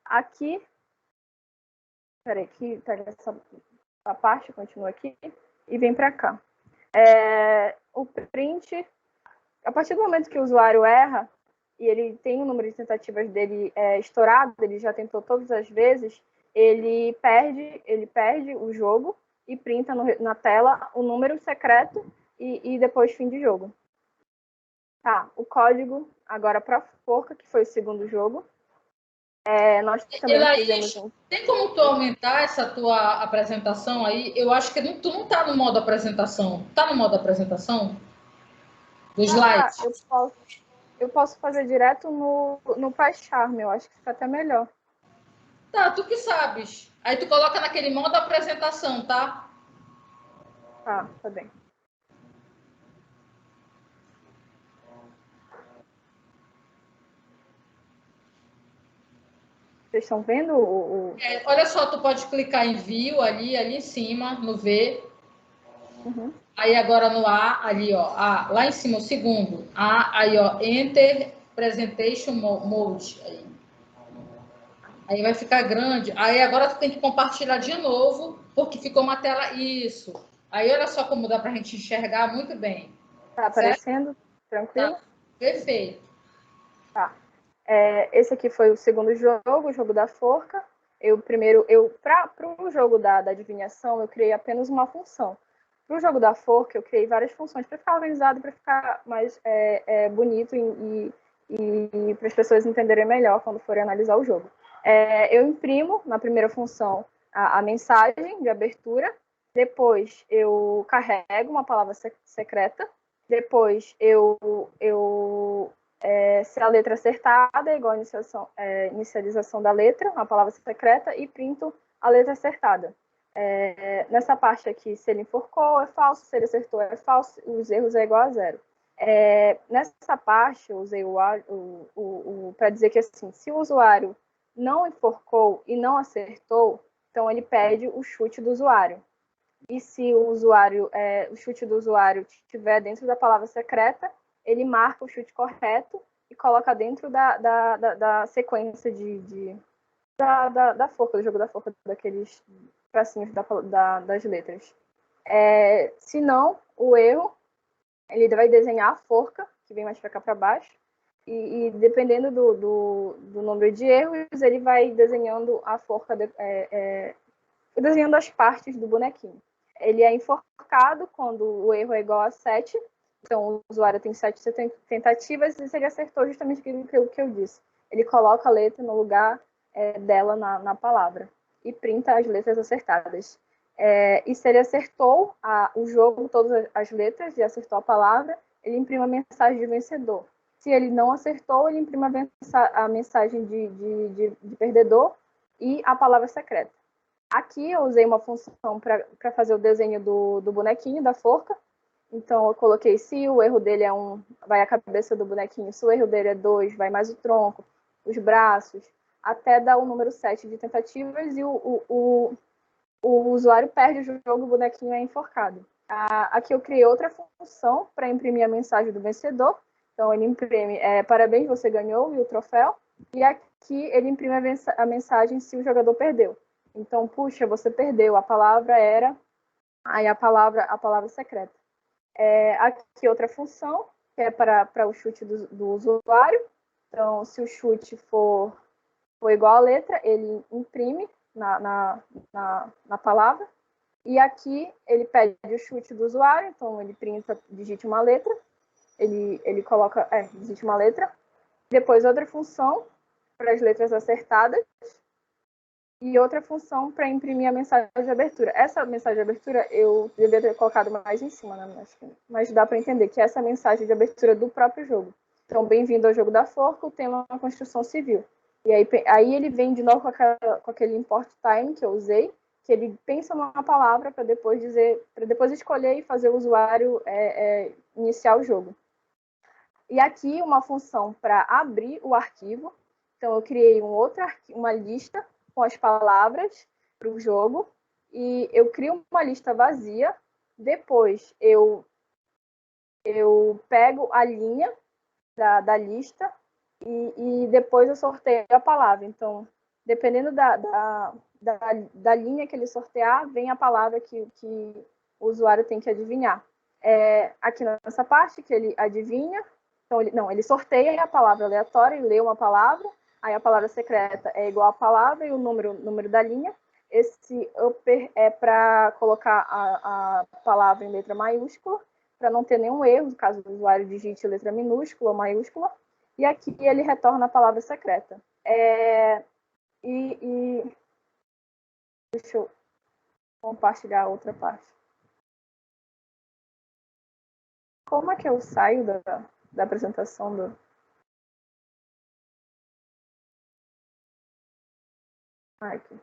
Aqui, peraí, que pega essa parte, continua aqui, e vem para cá. O print, a partir do momento que o usuário erra, e ele tem o número de tentativas dele estourado, ele já tentou todas as vezes, ele perde o jogo e printa na tela o número secreto e depois fim de jogo. Tá, o código agora para forca, que foi o segundo jogo. Nós também fizemos tem como tu aumentar essa tua apresentação aí? Eu acho que tu não tá no modo apresentação. Tá no modo apresentação? Do slide? Eu posso fazer direto no PyCharm, eu acho que fica até melhor. Tá, tu que sabes. Aí tu coloca naquele modo apresentação, tá? Tá bem. Vocês estão vendo olha só, tu pode clicar em View ali em cima, no V. Uhum. Aí agora no A, ali, ó. Lá em cima, o segundo. Aí, ó, Enter Presentation Mode. Aí vai ficar grande. Aí agora tu tem que compartilhar de novo, porque ficou uma tela... Isso. Aí olha só como dá para a gente enxergar muito bem. Tá aparecendo? Tranquilo? Tá. Perfeito. Tá. Esse aqui foi o segundo jogo, o jogo da forca. Para o jogo da adivinhação, eu criei apenas uma função. Para o jogo da forca, eu criei várias funções para ficar organizado, para ficar mais bonito e para as pessoas entenderem melhor quando forem analisar o jogo. Eu imprimo, na primeira função, a mensagem de abertura. Depois, eu carrego uma palavra secreta. Depois, se a letra acertada é igual a inicialização da letra, a palavra secreta, e printo a letra acertada. Nessa parte aqui, se ele enforcou, é falso, se ele acertou, é falso, os erros é igual a 0. Nessa parte, eu usei para dizer que, assim, se o usuário não enforcou e não acertou, então ele pede o chute do usuário. E se o chute do usuário estiver dentro da palavra secreta, ele marca o chute correto e coloca dentro da sequência da forca, do jogo da forca, daqueles tracinhos das letras. Se não, o erro, ele vai desenhar a forca, que vem mais para cá para baixo, e dependendo do número de erros, ele vai desenhando a forca, desenhando as partes do bonequinho. Ele é enforcado quando o erro é igual a 7, então o usuário tem 7 tentativas, e se ele acertou justamente aquilo que eu disse. Ele coloca a letra no lugar dela na palavra e printa as letras acertadas. E se ele acertou o jogo, todas as letras, e acertou a palavra, ele imprime a mensagem de vencedor. Se ele não acertou, ele imprime a mensagem de perdedor e a palavra secreta. Aqui eu usei uma função para fazer o desenho do bonequinho, da forca. Então eu coloquei se o erro dele é 1, vai a cabeça do bonequinho. Se o erro dele é 2, vai mais o tronco, os braços, até dar o número 7 de tentativas, e o usuário perde o jogo, o bonequinho é enforcado. Aqui eu criei outra função para imprimir a mensagem do vencedor. Então ele imprime, parabéns, você ganhou, e o troféu. E aqui ele imprime a mensagem se o jogador perdeu. Então, puxa, você perdeu, a palavra era... Aí a palavra secreta. Aqui outra função, que é para o chute do usuário. Então, se o chute for igual a letra, ele imprime na palavra. E aqui ele pede o chute do usuário, então ele printa, digite uma letra. Ele coloca, digite uma letra. Depois outra função para as letras acertadas. E outra função para imprimir a mensagem de abertura. Essa mensagem de abertura eu devia ter colocado mais em cima, né? Mas dá para entender que essa é a mensagem de abertura do próprio jogo. Então, bem-vindo ao jogo da forca, o tema é uma construção civil. E aí ele vem de novo com aquele import time que eu usei, que ele pensa numa palavra para depois escolher e fazer o usuário iniciar o jogo. E aqui uma função para abrir o arquivo. Então, eu criei uma lista com as palavras para o jogo, e eu crio uma lista vazia. Depois eu pego a linha da lista e depois eu sorteio a palavra. Então, dependendo da linha que ele sortear, vem a palavra que o usuário tem que adivinhar. Aqui nessa parte que ele adivinha, então ele sorteia a palavra aleatória e lê uma palavra. Aí a palavra secreta é igual à palavra e o número da linha. Esse upper é para colocar a palavra em letra maiúscula, para não ter nenhum erro, caso o usuário digite letra minúscula ou maiúscula. E aqui ele retorna a palavra secreta. Deixa eu compartilhar a outra parte. Como é que eu saio da apresentação do... Aqui.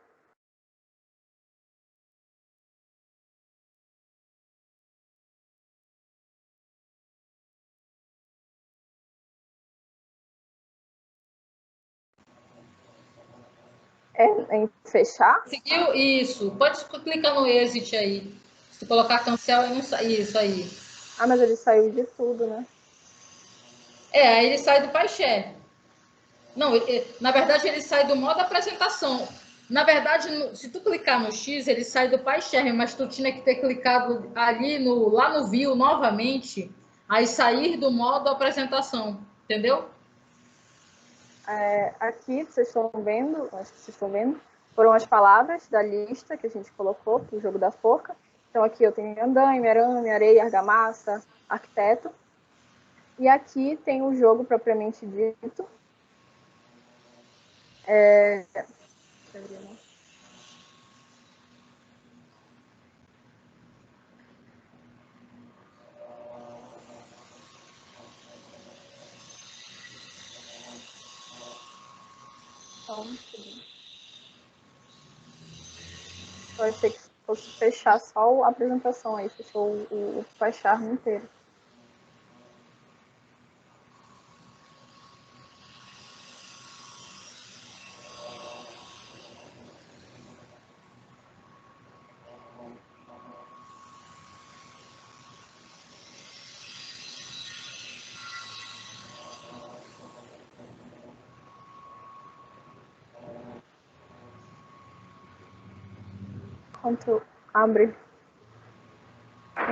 Em fechar? Conseguiu? Isso. Pode clicar no exit aí. Se colocar cancel, não sai. Isso aí. Mas ele saiu de tudo, né? Aí ele sai do PyChef. Não, na verdade ele sai do modo apresentação. Na verdade, se tu clicar no X, ele sai do PyChef, mas tu tinha que ter clicado ali lá no View novamente, aí sair do modo apresentação, entendeu? Aqui, vocês estão vendo, acho que vocês estão vendo, foram as palavras da lista que a gente colocou para o jogo da forca. Então aqui eu tenho andaime, arame, areia, argamassa, arquiteto. E aqui tem o jogo propriamente dito. Deixa eu abrir, né? Eu achei que fosse fechar só a apresentação aí, fechou o PyCharm inteiro. Enquanto abre,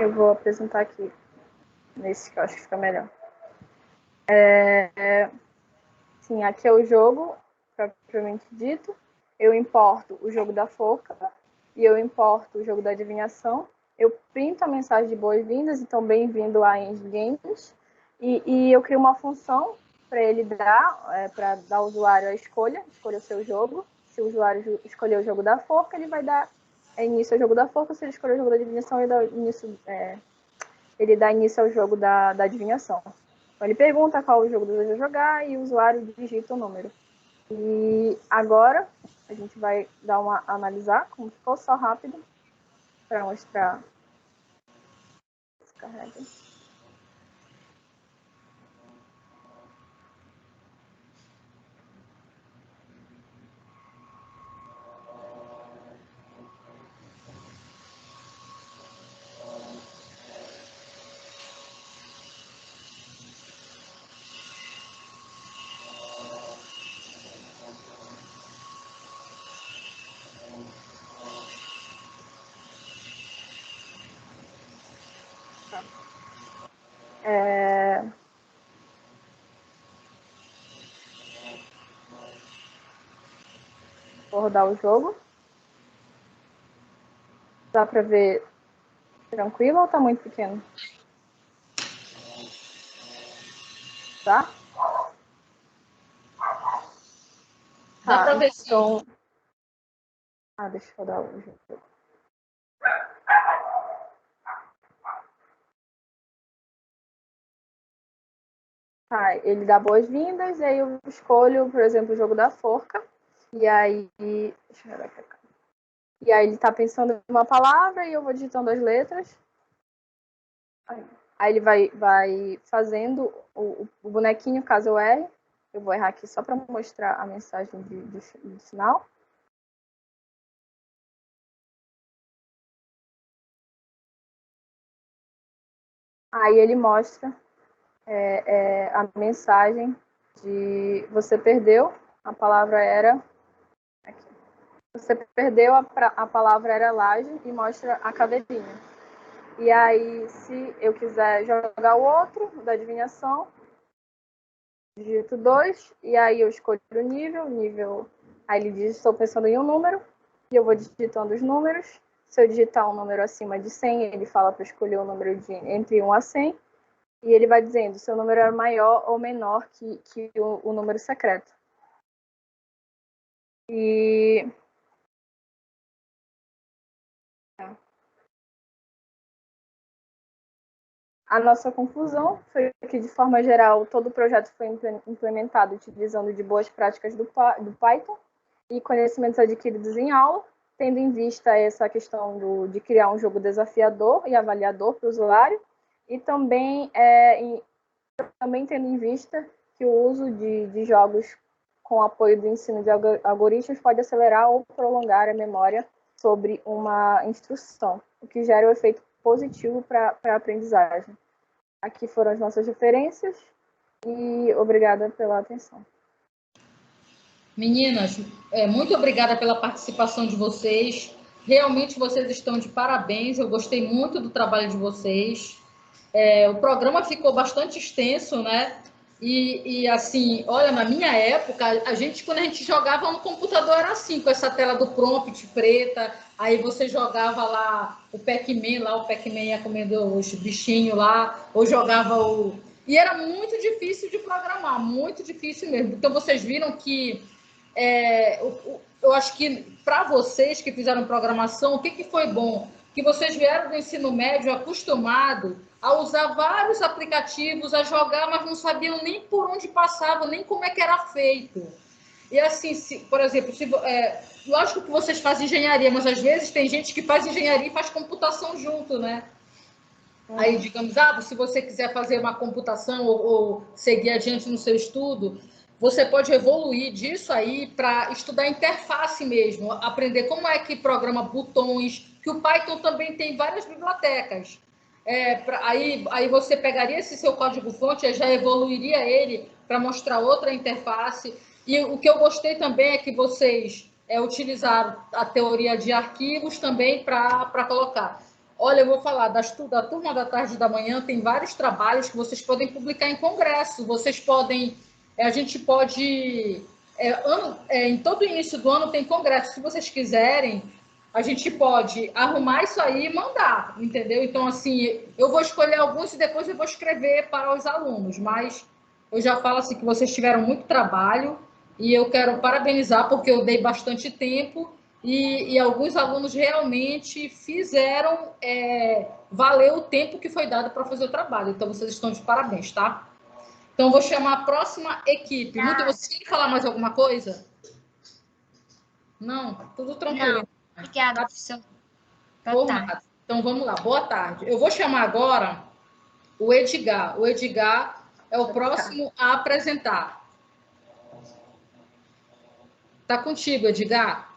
eu vou apresentar aqui, nesse que eu acho que fica melhor. Sim, aqui é o jogo, propriamente dito. Eu importo o jogo da forca e eu importo o jogo da adivinhação. Eu printo a mensagem de boas-vindas, então bem-vindo a Engie Games. E eu crio uma função para ele para dar ao usuário a escolher o seu jogo. Se o usuário escolher o jogo da forca, ele vai dar início ao jogo da forca. Se ele escolher o jogo da adivinhação, ele dá início ao jogo da adivinhação. Então, ele pergunta qual o jogo deseja jogar e o usuário digita o número. E agora a gente vai analisar como ficou, só rápido, para mostrar. Descarrega. Vou rodar o jogo. Dá para ver tranquilo ou tá muito pequeno? Tá? Dá para ver então... deixa eu rodar o jogo. Ele dá boas-vindas, e aí eu escolho, por exemplo, o jogo da forca. E aí... Deixa eu ver pra cá. E aí ele tá pensando em uma palavra e eu vou digitando as letras. Aí ele vai fazendo o bonequinho, caso eu erre. Eu vou errar aqui só para mostrar a mensagem de sinal. Aí ele mostra a mensagem de você perdeu, a palavra era... Aqui. Você perdeu, a palavra era laje e mostra a caveirinha. E aí, se eu quiser jogar o outro, da adivinhação, digito 2, e aí eu escolho o nível, aí ele diz, estou pensando em um número, e eu vou digitando os números. Se eu digitar um número acima de 100, ele fala para escolher um número entre 1 a 100, e ele vai dizendo se o número é maior ou menor que o número secreto. E... A nossa conclusão foi que, de forma geral, todo o projeto foi implementado utilizando de boas práticas do Python e conhecimentos adquiridos em aula, tendo em vista essa questão de criar um jogo desafiador e avaliador para o usuário, e também tendo em vista que o uso de jogos com apoio do ensino de algoritmos pode acelerar ou prolongar a memória sobre uma instrução, o que gera um efeito positivo para a aprendizagem. Aqui foram as nossas referências. E obrigada pela atenção. Meninas, muito obrigada pela participação de vocês. Realmente vocês estão de parabéns. Eu gostei muito do trabalho de vocês. O programa ficou bastante extenso, né? E assim, olha, na minha época, quando a gente jogava no computador era assim, com essa tela do prompt preta, aí você jogava lá o Pac-Man ia comendo os bichinhos lá, ou jogava E era muito difícil de programar, muito difícil mesmo. Então, vocês viram que eu acho que para vocês que fizeram programação, o que foi bom? Que vocês vieram do ensino médio acostumado a usar vários aplicativos, a jogar, mas não sabiam nem por onde passavam, nem como é que era feito. E assim, por exemplo, lógico que vocês fazem engenharia, mas às vezes tem gente que faz engenharia e faz computação junto, né? Aí, digamos, se você quiser fazer uma computação ou seguir adiante no seu estudo, você pode evoluir disso aí para estudar interface mesmo, aprender como é que programa botões, que o Python também tem várias bibliotecas. Aí você pegaria esse seu código-fonte e já evoluiria ele para mostrar outra interface. E o que eu gostei também é que vocês utilizaram a teoria de arquivos também para colocar. Olha, eu vou falar, da turma da tarde e da manhã, tem vários trabalhos que vocês podem publicar em congresso. Vocês podem... A gente pode... em todo início do ano tem congresso. Se vocês quiserem, a gente pode arrumar isso aí e mandar, entendeu? Então, assim, eu vou escolher alguns e depois eu vou escrever para os alunos. Mas eu já falo assim que vocês tiveram muito trabalho e eu quero parabenizar porque eu dei bastante tempo e alguns alunos realmente fizeram valer o tempo que foi dado para fazer o trabalho. Então, vocês estão de parabéns, tá? Então, vou chamar a próxima equipe. Vocês querem falar mais alguma coisa? Não? Tudo tranquilo. Não. Obrigada, professor. Boa tarde. Então, vamos lá. Boa tarde. Eu vou chamar agora o Edgar. O Edgar é o próximo a apresentar. Está contigo, Edgar.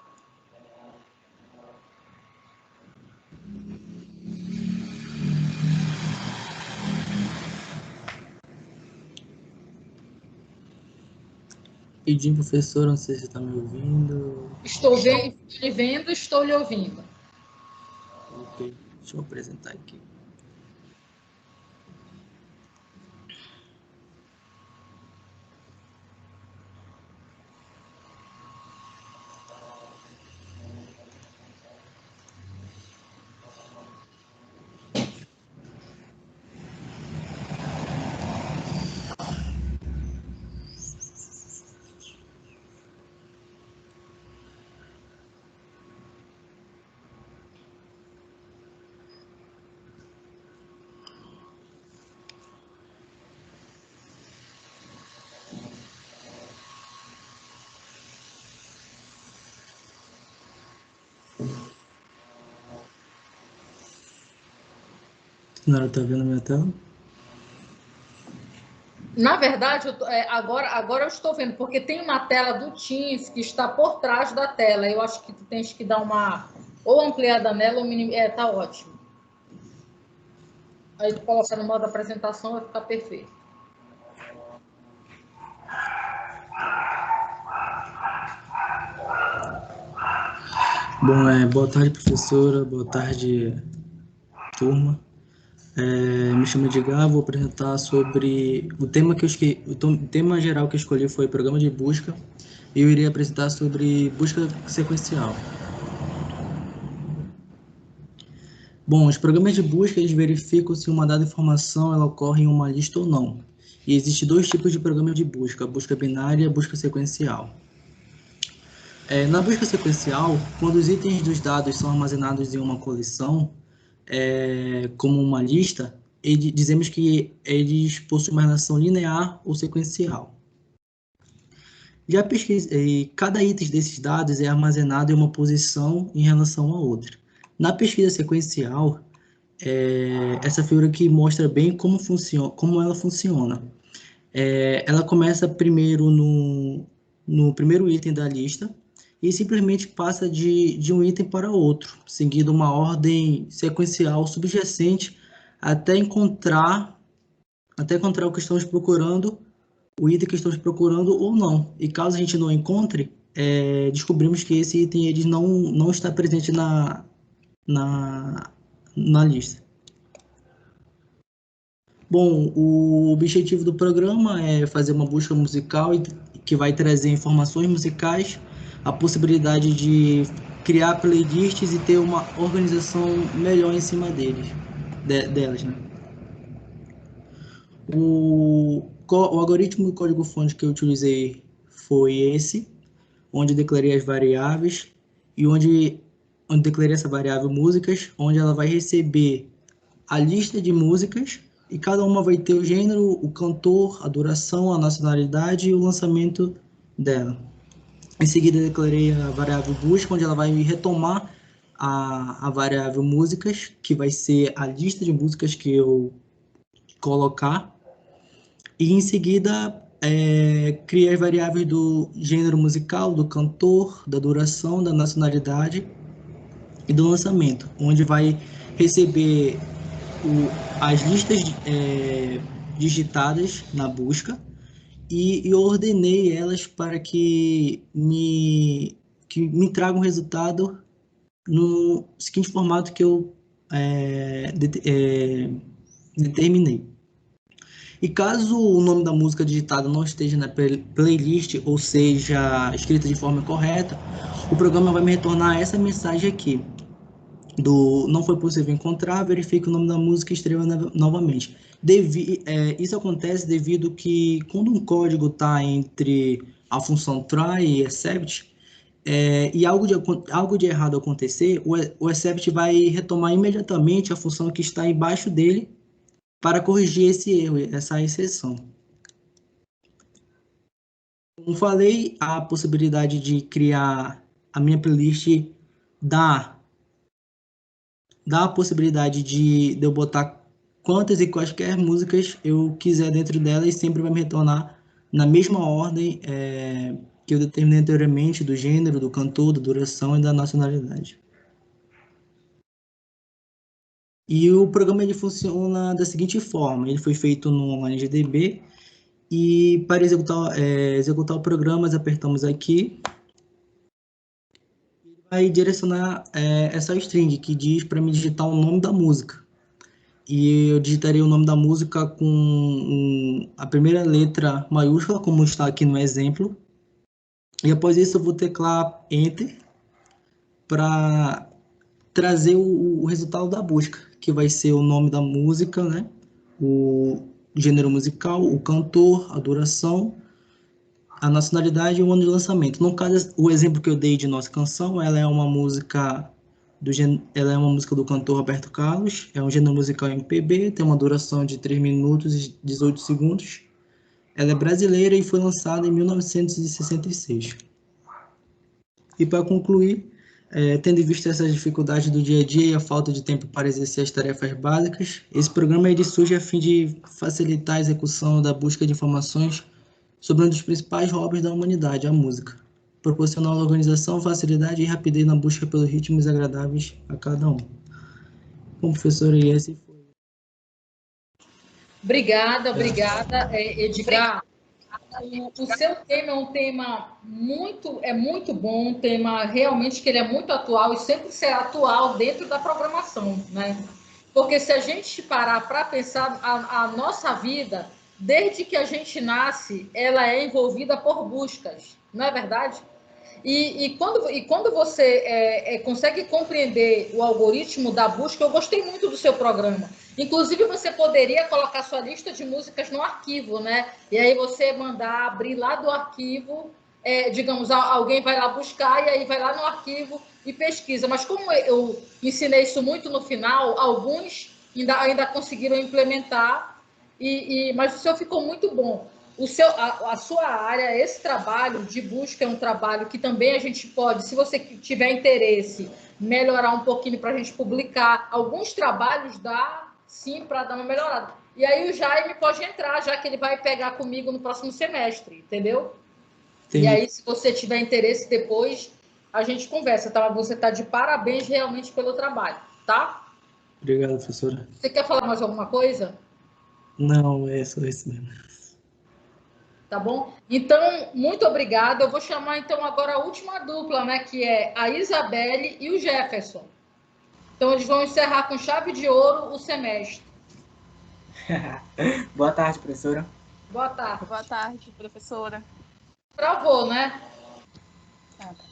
Pedindo, professor, não sei se você está me ouvindo. Estou lhe vendo, estou lhe ouvindo. Ok, deixa eu apresentar aqui. Senhora, está vendo a minha tela? Na verdade, agora eu estou vendo, porque tem uma tela do Teams que está por trás da tela. Eu acho que tu tens que dar uma ou ampliada nela ou minimizar. Tá ótimo. Aí tu coloca no modo apresentação, vai ficar perfeito. Bom, boa tarde, professora. Boa tarde, turma. Me chamo Edgar, vou apresentar sobre o tema o tema geral que eu escolhi foi programa de busca e eu iria apresentar sobre busca sequencial. Bom, os programas de busca eles verificam se uma dada informação ela ocorre em uma lista ou não. E existem dois tipos de programa de busca, a busca binária e a busca sequencial. Na busca sequencial, quando os itens dos dados são armazenados em uma coleção, como uma lista, dizemos que eles possuem uma relação linear ou sequencial. Cada item desses dados é armazenado em uma posição em relação a outra. Na pesquisa sequencial, essa figura aqui mostra bem como ela funciona. Ela começa primeiro no primeiro item da lista, e simplesmente passa de um item para outro, seguindo uma ordem sequencial subjacente até encontrar o que estamos procurando o item que estamos procurando ou não. E caso a gente não encontre, descobrimos que esse item ele não está presente na lista. Bom, o objetivo do programa é fazer uma busca musical que vai trazer informações musicais, a possibilidade de criar playlists e ter uma organização melhor em cima delas, né? O algoritmo do código-fonte que eu utilizei foi esse, onde eu declarei as variáveis e onde declarei essa variável músicas, onde ela vai receber a lista de músicas e cada uma vai ter o gênero, o cantor, a duração, a nacionalidade e o lançamento dela. Em seguida, eu declarei a variável busca, onde ela vai retomar a variável músicas, que vai ser a lista de músicas que eu colocar. E em seguida, criei as variáveis do gênero musical, do cantor, da duração, da nacionalidade e do lançamento, onde vai receber as listas digitadas na busca e eu ordenei elas para que me traga um resultado no seguinte formato que eu determinei. E caso o nome da música digitada não esteja na playlist ou seja escrita de forma correta, o programa vai me retornar essa mensagem aqui: não foi possível encontrar, verifique o nome da música e escreva novamente. Isso acontece devido que quando um código está entre a função try e except, e algo de errado acontecer, o except vai retomar imediatamente a função que está embaixo dele para corrigir esse erro, essa exceção. Como falei, a possibilidade de criar a minha playlist dá a possibilidade de eu botar quantas e quaisquer músicas eu quiser dentro dela e sempre vai me retornar na mesma ordem que eu determinei anteriormente, do gênero, do cantor, da duração e da nacionalidade. E o programa ele funciona da seguinte forma: ele foi feito no OneGDB e para executar o programa, apertamos aqui. Vai direcionar essa string que diz para me digitar o nome da música. E eu digitarei o nome da música com a primeira letra maiúscula, como está aqui no exemplo. E após isso eu vou teclar Enter para trazer o resultado da busca, que vai ser o nome da música, né? O gênero musical, o cantor, a duração, a nacionalidade e o ano de lançamento. No caso, o exemplo que eu dei de Nossa Canção, ela é uma música do cantor Roberto Carlos, é um gênero musical MPB, tem uma duração de 3 minutos e 18 segundos. Ela é brasileira e foi lançada em 1966. E para concluir, tendo em vista essas dificuldades do dia a dia e a falta de tempo para exercer as tarefas básicas, esse programa surge a fim de facilitar a execução da busca de informações sobre um dos principais hobbies da humanidade, a música, proporcionando organização, facilidade e rapidez na busca pelos ritmos agradáveis a cada um. Bom, professora, e esse foi. Obrigada, Edgar. O seu tema é um tema muito bom, um tema realmente que ele é muito atual e sempre será atual dentro da programação, né? Porque se a gente parar para pensar, a nossa vida, desde que a gente nasce, ela é envolvida por buscas, não é verdade? E quando você consegue compreender o algoritmo da busca, eu gostei muito do seu programa. Inclusive, você poderia colocar sua lista de músicas no arquivo, né? E aí você mandar abrir lá do arquivo, digamos, alguém vai lá buscar e aí vai lá no arquivo e pesquisa. Mas como eu ensinei isso muito no final, alguns ainda conseguiram implementar, mas o seu ficou muito bom. A sua área, esse trabalho de busca é um trabalho que também a gente pode, se você tiver interesse, melhorar um pouquinho para a gente publicar. Alguns trabalhos dá, sim, para dar uma melhorada. E aí o Jaime pode entrar, já que ele vai pegar comigo no próximo semestre, entendeu? Entendi. E aí, se você tiver interesse depois, a gente conversa, tá? Você está de parabéns realmente pelo trabalho, tá? Obrigado, professora. Você quer falar mais alguma coisa? Não, é só isso mesmo. Tá bom? Então, muito obrigada. Eu vou chamar, então, agora a última dupla, né? Que é a Isabelle e o Jefferson. Então, eles vão encerrar com chave de ouro o semestre. Boa tarde, professora. Boa tarde. Boa tarde, professora. Travou, né? Ah, tá.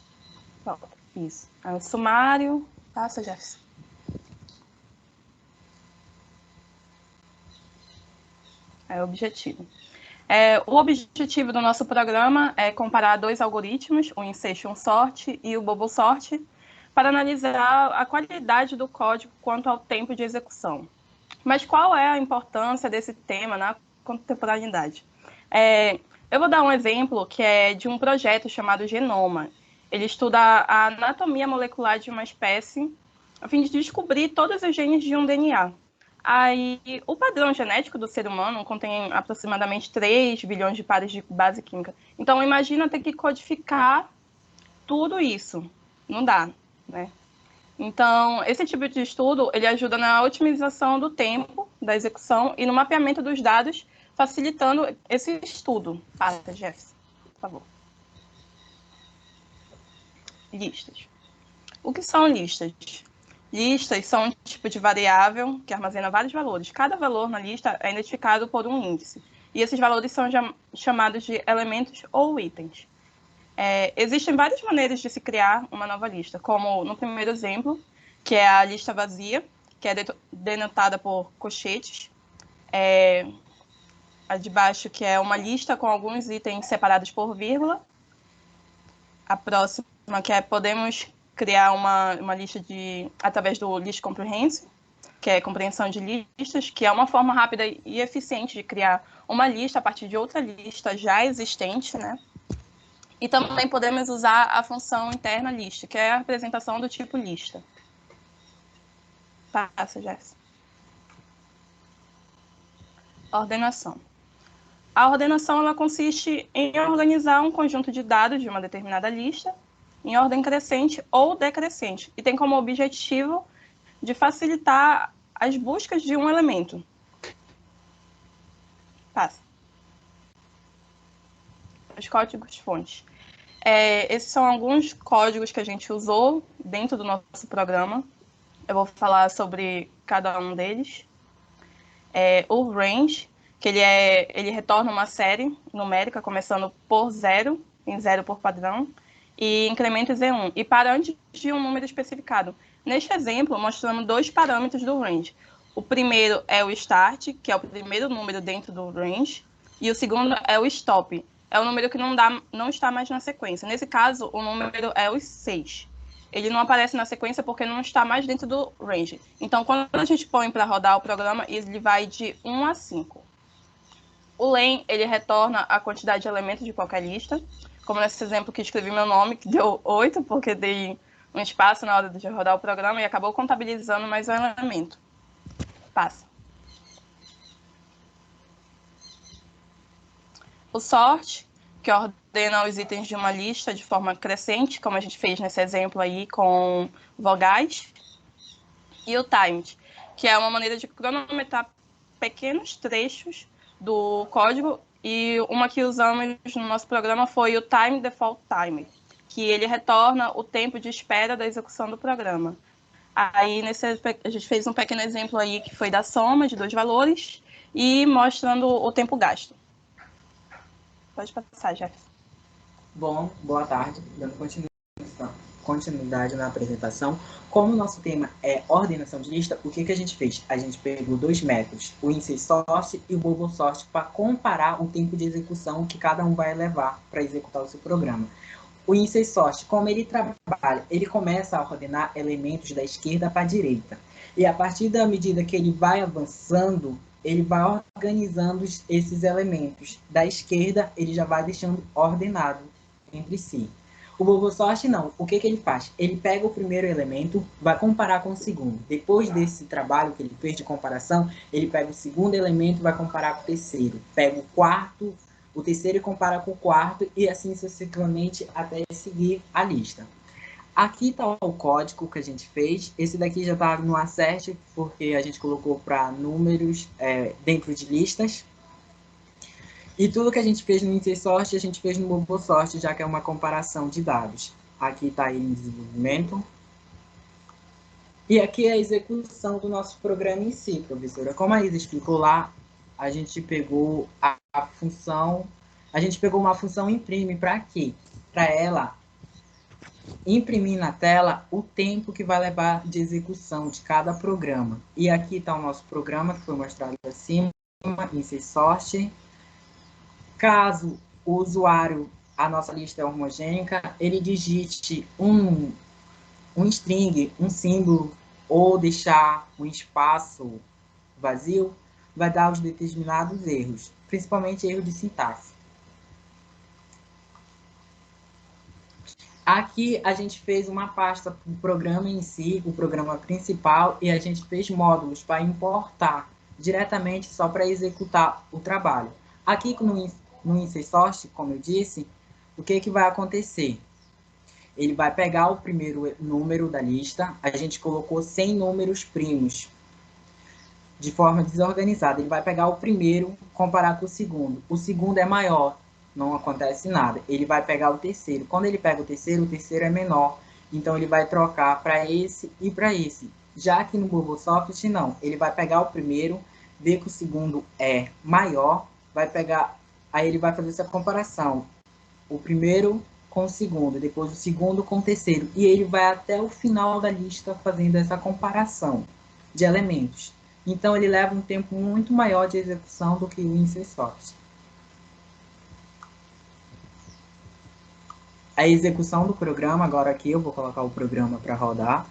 Bom, isso. É o sumário. Passa, Jefferson. É o objetivo. O objetivo do nosso programa é comparar dois algoritmos, o Insertion Sort e o Bubble Sort, para analisar a qualidade do código quanto ao tempo de execução. Mas qual é a importância desse tema na contemporaneidade? Eu vou dar um exemplo que é de um projeto chamado Genoma. Ele estuda a anatomia molecular de uma espécie a fim de descobrir todos os genes de um DNA. Aí, o padrão genético do ser humano contém aproximadamente 3 bilhões de pares de base química. Então, imagina ter que codificar tudo isso. Não dá, né? Então, esse tipo de estudo, ele ajuda na otimização do tempo da execução e no mapeamento dos dados, facilitando esse estudo. Passa, Jefferson, por favor. Listas. O que são listas? Listas são um tipo de variável que armazena vários valores. Cada valor na lista é identificado por um índice. E esses valores são chamados de elementos ou itens. Existem várias maneiras de se criar uma nova lista, como no primeiro exemplo, que é a lista vazia, que é denotada por colchetes. A de baixo, que é uma lista com alguns itens separados por vírgula. A próxima, que é podemos criar uma lista através do List Comprehensive, que é compreensão de listas, que é uma forma rápida e eficiente de criar uma lista a partir de outra lista já existente, né? E também podemos usar a função interna list, que é a representação do tipo lista. Passa, Jéssica. Ordenação. A ordenação ela consiste em organizar um conjunto de dados de uma determinada lista em ordem crescente ou decrescente, e tem como objetivo de facilitar as buscas de um elemento. Passa. Os códigos-fontes. Esses são alguns códigos que a gente usou dentro do nosso programa. Eu vou falar sobre cada um deles. O range, que ele retorna uma série numérica, começando por 0, em 0 por padrão, e incremento Z1, e para antes de um número especificado. Neste exemplo, mostramos 2 parâmetros do range. O primeiro é o start, que é o primeiro número dentro do range, e o segundo é o stop, é o número que não está mais na sequência. Nesse caso, o número é o 6. Ele não aparece na sequência porque não está mais dentro do range. Então, quando a gente põe para rodar o programa, ele vai de 1 a 5. O len, ele retorna a quantidade de elementos de qualquer lista, como nesse exemplo que escrevi meu nome, que deu 8, porque dei um espaço na hora de rodar o programa e acabou contabilizando mais um elemento. Passa. O sort, que ordena os itens de uma lista de forma crescente, como a gente fez nesse exemplo aí com vogais. E o timed, que é uma maneira de cronometrar pequenos trechos do código, e uma que usamos no nosso programa foi o Time Default Timer, que ele retorna o tempo de espera da execução do programa. Aí, a gente fez um pequeno exemplo aí que foi da soma de 2 valores e mostrando o tempo gasto. Pode passar, Jefferson. Bom, boa tarde. Dando continuidade na apresentação. Como o nosso tema é ordenação de lista, o que a gente fez? A gente pegou 2 métodos, o InsertSort e o Bubble Sort, para comparar o tempo de execução que cada um vai levar para executar o seu programa. O InsertSort, como ele trabalha, ele começa a ordenar elementos da esquerda para a direita. E a partir da medida que ele vai avançando, ele vai organizando esses elementos. Da esquerda, ele já vai deixando ordenado entre si. O Bubble Sort não. O que ele faz? Ele pega o primeiro elemento, vai comparar com o segundo. Depois desse trabalho que ele fez de comparação, ele pega o segundo elemento e vai comparar com o terceiro. Pega o quarto, o terceiro e compara com o quarto, e assim sucessivamente até seguir a lista. Aqui está o código que a gente fez. Esse daqui já está no assert, porque a gente colocou para números dentro de listas. E tudo que a gente fez no InterSort, a gente fez no MoboSort, já que é uma comparação de dados. Aqui está ele em desenvolvimento. E aqui é a execução do nosso programa em si, professora. Como a Isa explicou lá, a gente pegou a função, a gente pegou uma função imprime para quê? Para ela imprimir na tela o tempo que vai levar de execução de cada programa. E aqui está o nosso programa, que foi mostrado acima, em InterSort. Caso o usuário, a nossa lista é homogênea, ele digite um string, um símbolo, ou deixar um espaço vazio, vai dar os determinados erros, principalmente erro de sintaxe. Aqui a gente fez uma pasta para o programa em si, o programa principal, e a gente fez módulos para importar diretamente só para executar o trabalho. Aqui no InterSort, como eu disse, o que vai acontecer? Ele vai pegar o primeiro número da lista, a gente colocou 100 números primos, de forma desorganizada. Ele vai pegar o primeiro, comparar com o segundo é maior, não acontece nada. Ele vai pegar o terceiro. Quando ele pega o terceiro é menor, então ele vai trocar para esse e para esse. Já que no MoboSoft, não. Ele vai pegar o primeiro, ver que o segundo é maior, vai pegar, aí ele vai fazer essa comparação. O primeiro com o segundo, depois o segundo com o terceiro. E ele vai até o final da lista fazendo essa comparação de elementos. Então, ele leva um tempo muito maior de execução do que o InterSort. A execução do programa, agora aqui eu vou colocar o programa para rodar.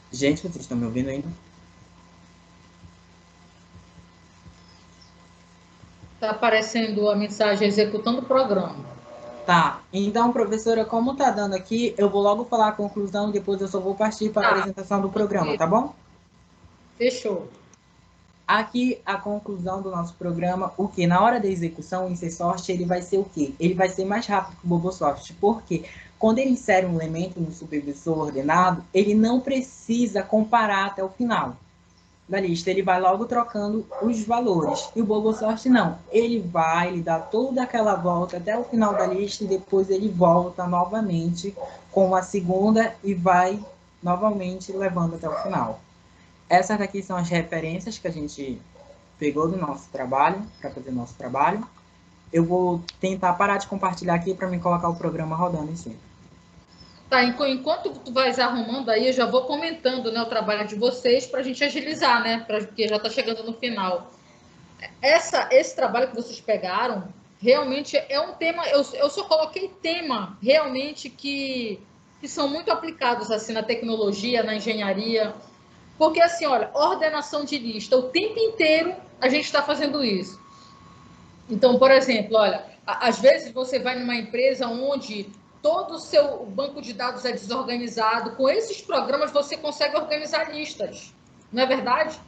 Gente, vocês estão me ouvindo ainda? Está aparecendo a mensagem executando o programa. Tá. Então, professora, como tá dando aqui, eu vou logo falar a conclusão, depois eu só vou partir para a apresentação do programa, tá bom? Fechou. Aqui, a conclusão do nosso programa, o que? Na hora da execução, o InterSort, ele vai ser o quê? Ele vai ser mais rápido que o MoboSoft. Por quê? Quando ele insere um elemento no supervisor ordenado, ele não precisa comparar até o final da lista. Ele vai logo trocando os valores. E o MoboSort não. Ele dá toda aquela volta até o final da lista e depois ele volta novamente com a segunda e vai novamente levando até o final. Essas daqui são as referências que a gente pegou do nosso trabalho, para fazer nosso trabalho. Eu vou tentar parar de compartilhar aqui para me colocar o programa rodando em cima. Tá, enquanto tu vais arrumando aí, eu já vou comentando, né, o trabalho de vocês para a gente agilizar, né, porque já está chegando no final. Esse trabalho que vocês pegaram, realmente é um tema, eu só coloquei tema, realmente, que são muito aplicados, assim, na tecnologia, na engenharia. Porque, assim, olha, ordenação de lista, o tempo inteiro a gente está fazendo isso. Então, por exemplo, olha, às vezes você vai numa empresa onde todo o seu banco de dados é desorganizado. Com esses programas você consegue organizar listas, não é verdade?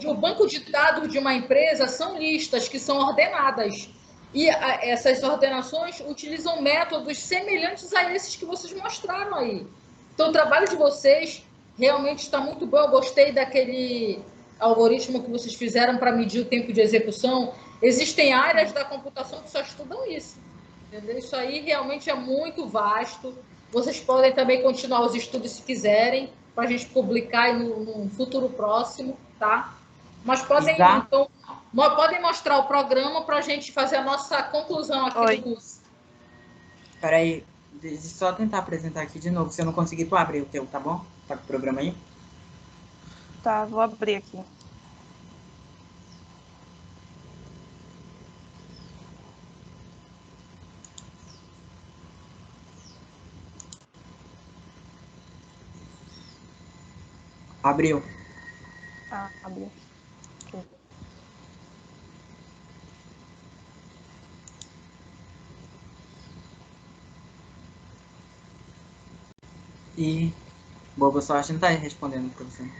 O banco de dados de uma empresa são listas que são ordenadas. E essas ordenações utilizam métodos semelhantes a esses que vocês mostraram aí. Então, o trabalho de vocês realmente está muito bom. Eu gostei daquele algoritmo que vocês fizeram para medir o tempo de execução. Existem áreas da computação que só estudam isso. Entendeu? Isso aí realmente é muito vasto. Vocês podem também continuar os estudos se quiserem, para a gente publicar no futuro próximo, tá? Mas podem, então, podem mostrar o programa para a gente fazer a nossa conclusão aqui do curso. Espera aí, deixa eu só tentar apresentar aqui de novo. Se eu não conseguir, tu abre o teu, tá bom? Tá com o programa aí? Tá, vou abrir aqui. Abriu. Ah, abriu. Okay. E MoboSort não tá aí respondendo para você.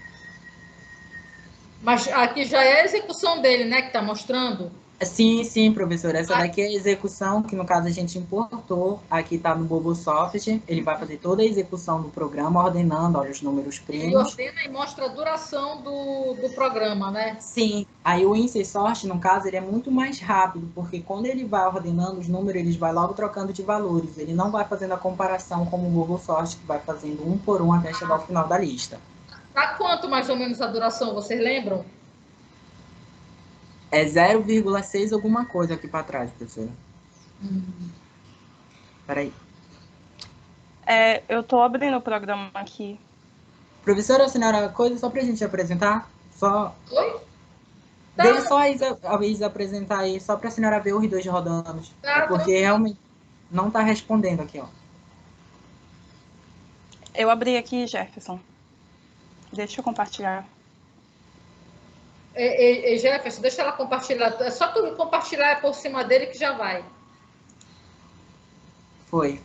Mas aqui já é a execução dele, né, que está mostrando? Sim, professor. Essa daqui é a execução, que no caso a gente importou. Aqui está no Bobosoft. Ele vai fazer toda a execução do programa, ordenando, olha, os números primos. Ele ordena e mostra a duração do programa, né? Sim. Aí o InSort, no caso, ele é muito mais rápido, porque quando ele vai ordenando os números, ele vai logo trocando de valores. Ele não vai fazendo a comparação como o Bobosoft, que vai fazendo um por um até chegar ao final da lista. Tá quanto mais ou menos a duração, vocês lembram? É 0,6 alguma coisa aqui para trás, professora. Peraí. Eu estou abrindo o programa aqui. Professora, a senhora, coisa só para a gente apresentar? Só... Oi? Deixa só a Isa apresentar aí, só para a senhora ver os dois rodando. Porque realmente não está respondendo aqui, ó. Eu abri aqui, Jefferson. Deixa eu compartilhar. Jefferson, deixa ela compartilhar. É só tu compartilhar por cima dele que já vai. Foi.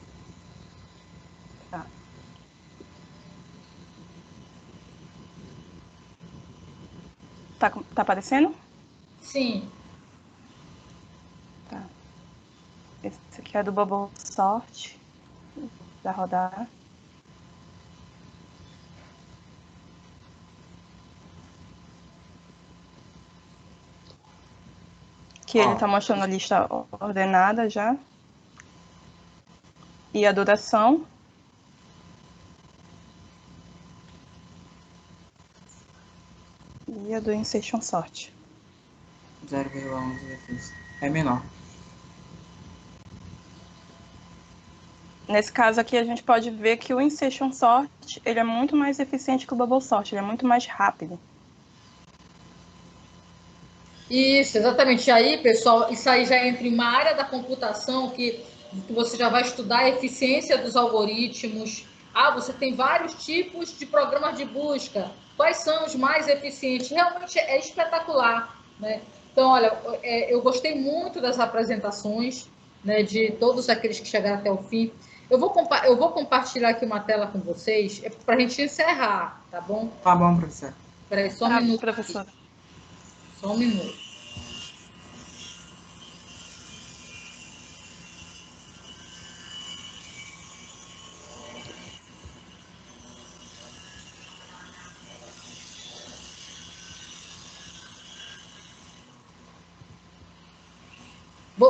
Tá aparecendo? Sim. Tá. Esse aqui é do Bobosoft. Vai rodar. Que ele está mostrando a lista ordenada já. E a duração. E a do Insertion Sort. 0,11 é menor. Nesse caso aqui, a gente pode ver que o Insertion Sort ele é muito mais eficiente que o Bubble Sort. Ele é muito mais rápido. Isso, exatamente. Aí, pessoal, isso aí já entra em uma área da computação que você já vai estudar a eficiência dos algoritmos. Você tem vários tipos de programas de busca. Quais são os mais eficientes? Realmente é espetacular, né? Então, olha, eu gostei muito das apresentações, né, de todos aqueles que chegaram até o fim. Eu vou compartilhar aqui uma tela com vocês para a gente encerrar, tá bom? Tá bom, professor. Espera aí, só um minuto. Professora. Só um minuto.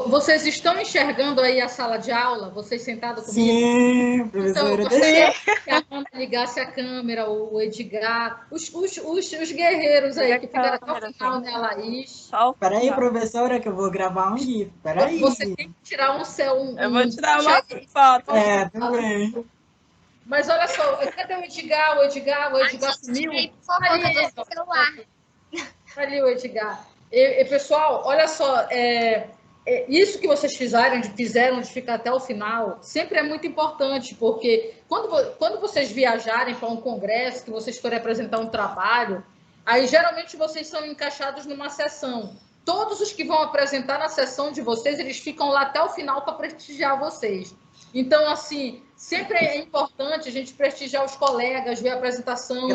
Vocês estão enxergando aí a sala de aula? Vocês sentados comigo? Sim, professora. Então, eu gostaria que a Ana ligasse a câmera, o Edgar, os guerreiros aí que ficaram até o final, né, a Laís? Peraí, professora, que eu vou gravar um GIF. Peraí. Você tem que tirar um Eu vou tirar uma foto. Também. Mas olha só, cadê o Edgar? O Edgar sumiu. Ali o Edgar. Pessoal, olha só, isso que vocês fizeram de ficar até o final, sempre é muito importante, porque quando vocês viajarem para um congresso, que vocês forem apresentar um trabalho, aí geralmente vocês são encaixados numa sessão. Todos os que vão apresentar na sessão de vocês, eles ficam lá até o final para prestigiar vocês. Então, assim, sempre é importante a gente prestigiar os colegas, ver a apresentação.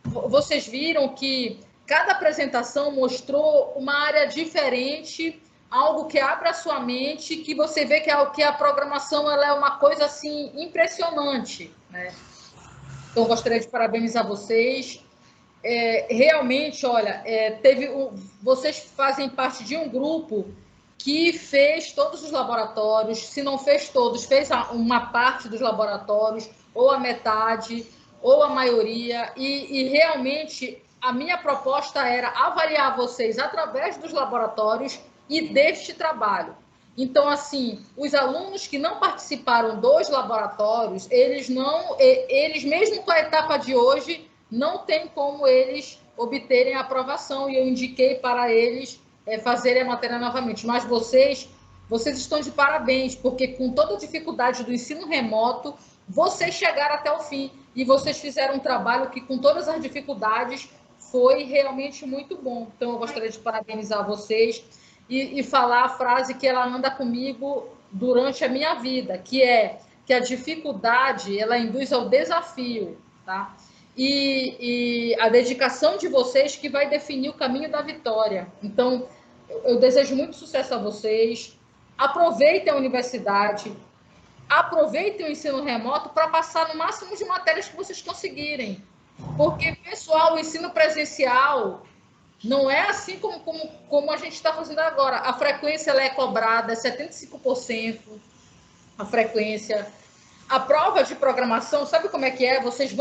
Vocês viram que cada apresentação mostrou uma área diferente, algo que abre a sua mente, que você vê que a programação ela é uma coisa assim impressionante, né? Então, eu gostaria de parabenizar vocês. Realmente, olha, vocês fazem parte de um grupo que fez todos os laboratórios, se não fez todos, fez uma parte dos laboratórios, ou a metade, ou a maioria, e realmente a minha proposta era avaliar vocês através dos laboratórios e deste trabalho. Então, assim, os alunos que não participaram dos laboratórios, eles mesmo com a etapa de hoje, não tem como eles obterem a aprovação, e eu indiquei para eles fazerem a matéria novamente. Mas vocês estão de parabéns, porque com toda a dificuldade do ensino remoto, vocês chegaram até o fim, e vocês fizeram um trabalho que, com todas as dificuldades, foi realmente muito bom. Então, eu gostaria de parabenizar vocês e falar a frase que ela anda comigo durante a minha vida, que é que a dificuldade ela induz ao desafio, tá? e a dedicação de vocês que vai definir o caminho da vitória. Então, eu desejo muito sucesso a vocês. Aproveitem a universidade, aproveitem o ensino remoto para passar no máximo de matérias que vocês conseguirem. Porque, pessoal, o ensino presencial não é assim como a gente está fazendo agora. A frequência ela é cobrada, 75% a frequência. A prova de programação, sabe como é que é? Vocês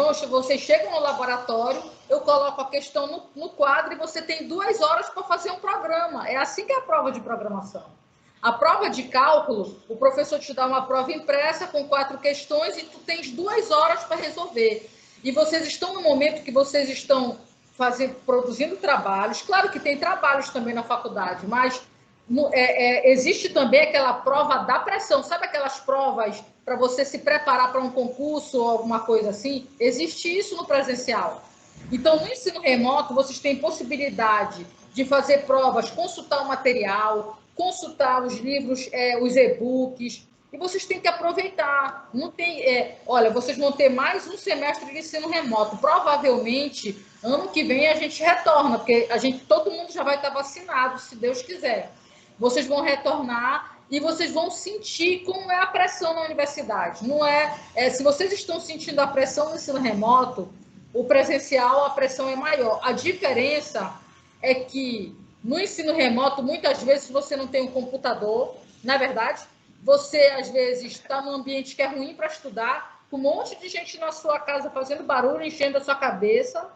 chegam no laboratório, eu coloco a questão no quadro e você tem 2 horas para fazer um programa. É assim que é a prova de programação. A prova de cálculo, o professor te dá uma prova impressa com 4 questões e tu tens 2 horas para resolver. E vocês estão no momento que vocês estão produzindo trabalhos. Claro que tem trabalhos também na faculdade, mas existe também aquela prova da pressão. Sabe aquelas provas para você se preparar para um concurso ou alguma coisa assim? Existe isso no presencial. Então, no ensino remoto, vocês têm possibilidade de fazer provas, consultar o material, consultar os livros, os e-books, e vocês têm que aproveitar. Não tem, olha, vocês vão ter mais um semestre de ensino remoto. Provavelmente, ano que vem a gente retorna, porque todo mundo já vai estar vacinado, se Deus quiser. Vocês vão retornar e vocês vão sentir como é a pressão na universidade. Não se vocês estão sentindo a pressão no ensino remoto, o presencial, a pressão é maior. A diferença é que no ensino remoto, muitas vezes, você não tem um computador, na verdade, você, às vezes, está num ambiente que é ruim para estudar, com um monte de gente na sua casa fazendo barulho, enchendo a sua cabeça,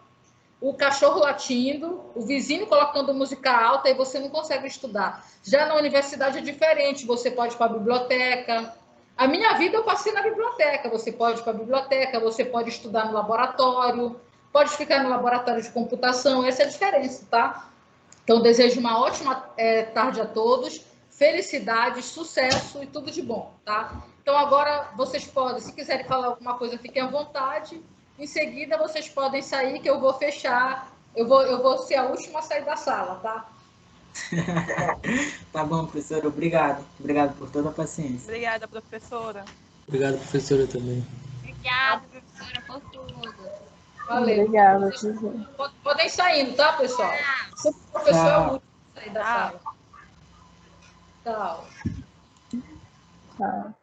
o cachorro latindo, o vizinho colocando música alta e você não consegue estudar. Já na universidade é diferente, você pode ir para a biblioteca. A minha vida eu passei na biblioteca, você pode ir para a biblioteca, você pode estudar no laboratório, pode ficar no laboratório de computação, essa é a diferença, tá? Então, desejo uma ótima tarde a todos, felicidade, sucesso e tudo de bom, tá? Então, agora vocês podem, se quiserem falar alguma coisa, fiquem à vontade. Em seguida, vocês podem sair, que eu vou fechar. Eu vou ser a última a sair da sala, tá? Tá bom, professora. Obrigado. Obrigado por toda a paciência. Obrigada, professora. Obrigado, professora, também. Obrigada, professora, por tudo. Valeu. Obrigada, professora. Podem ir saindo, tá, pessoal? Se o professor é o último a sair da sala. Tchau. Tchau.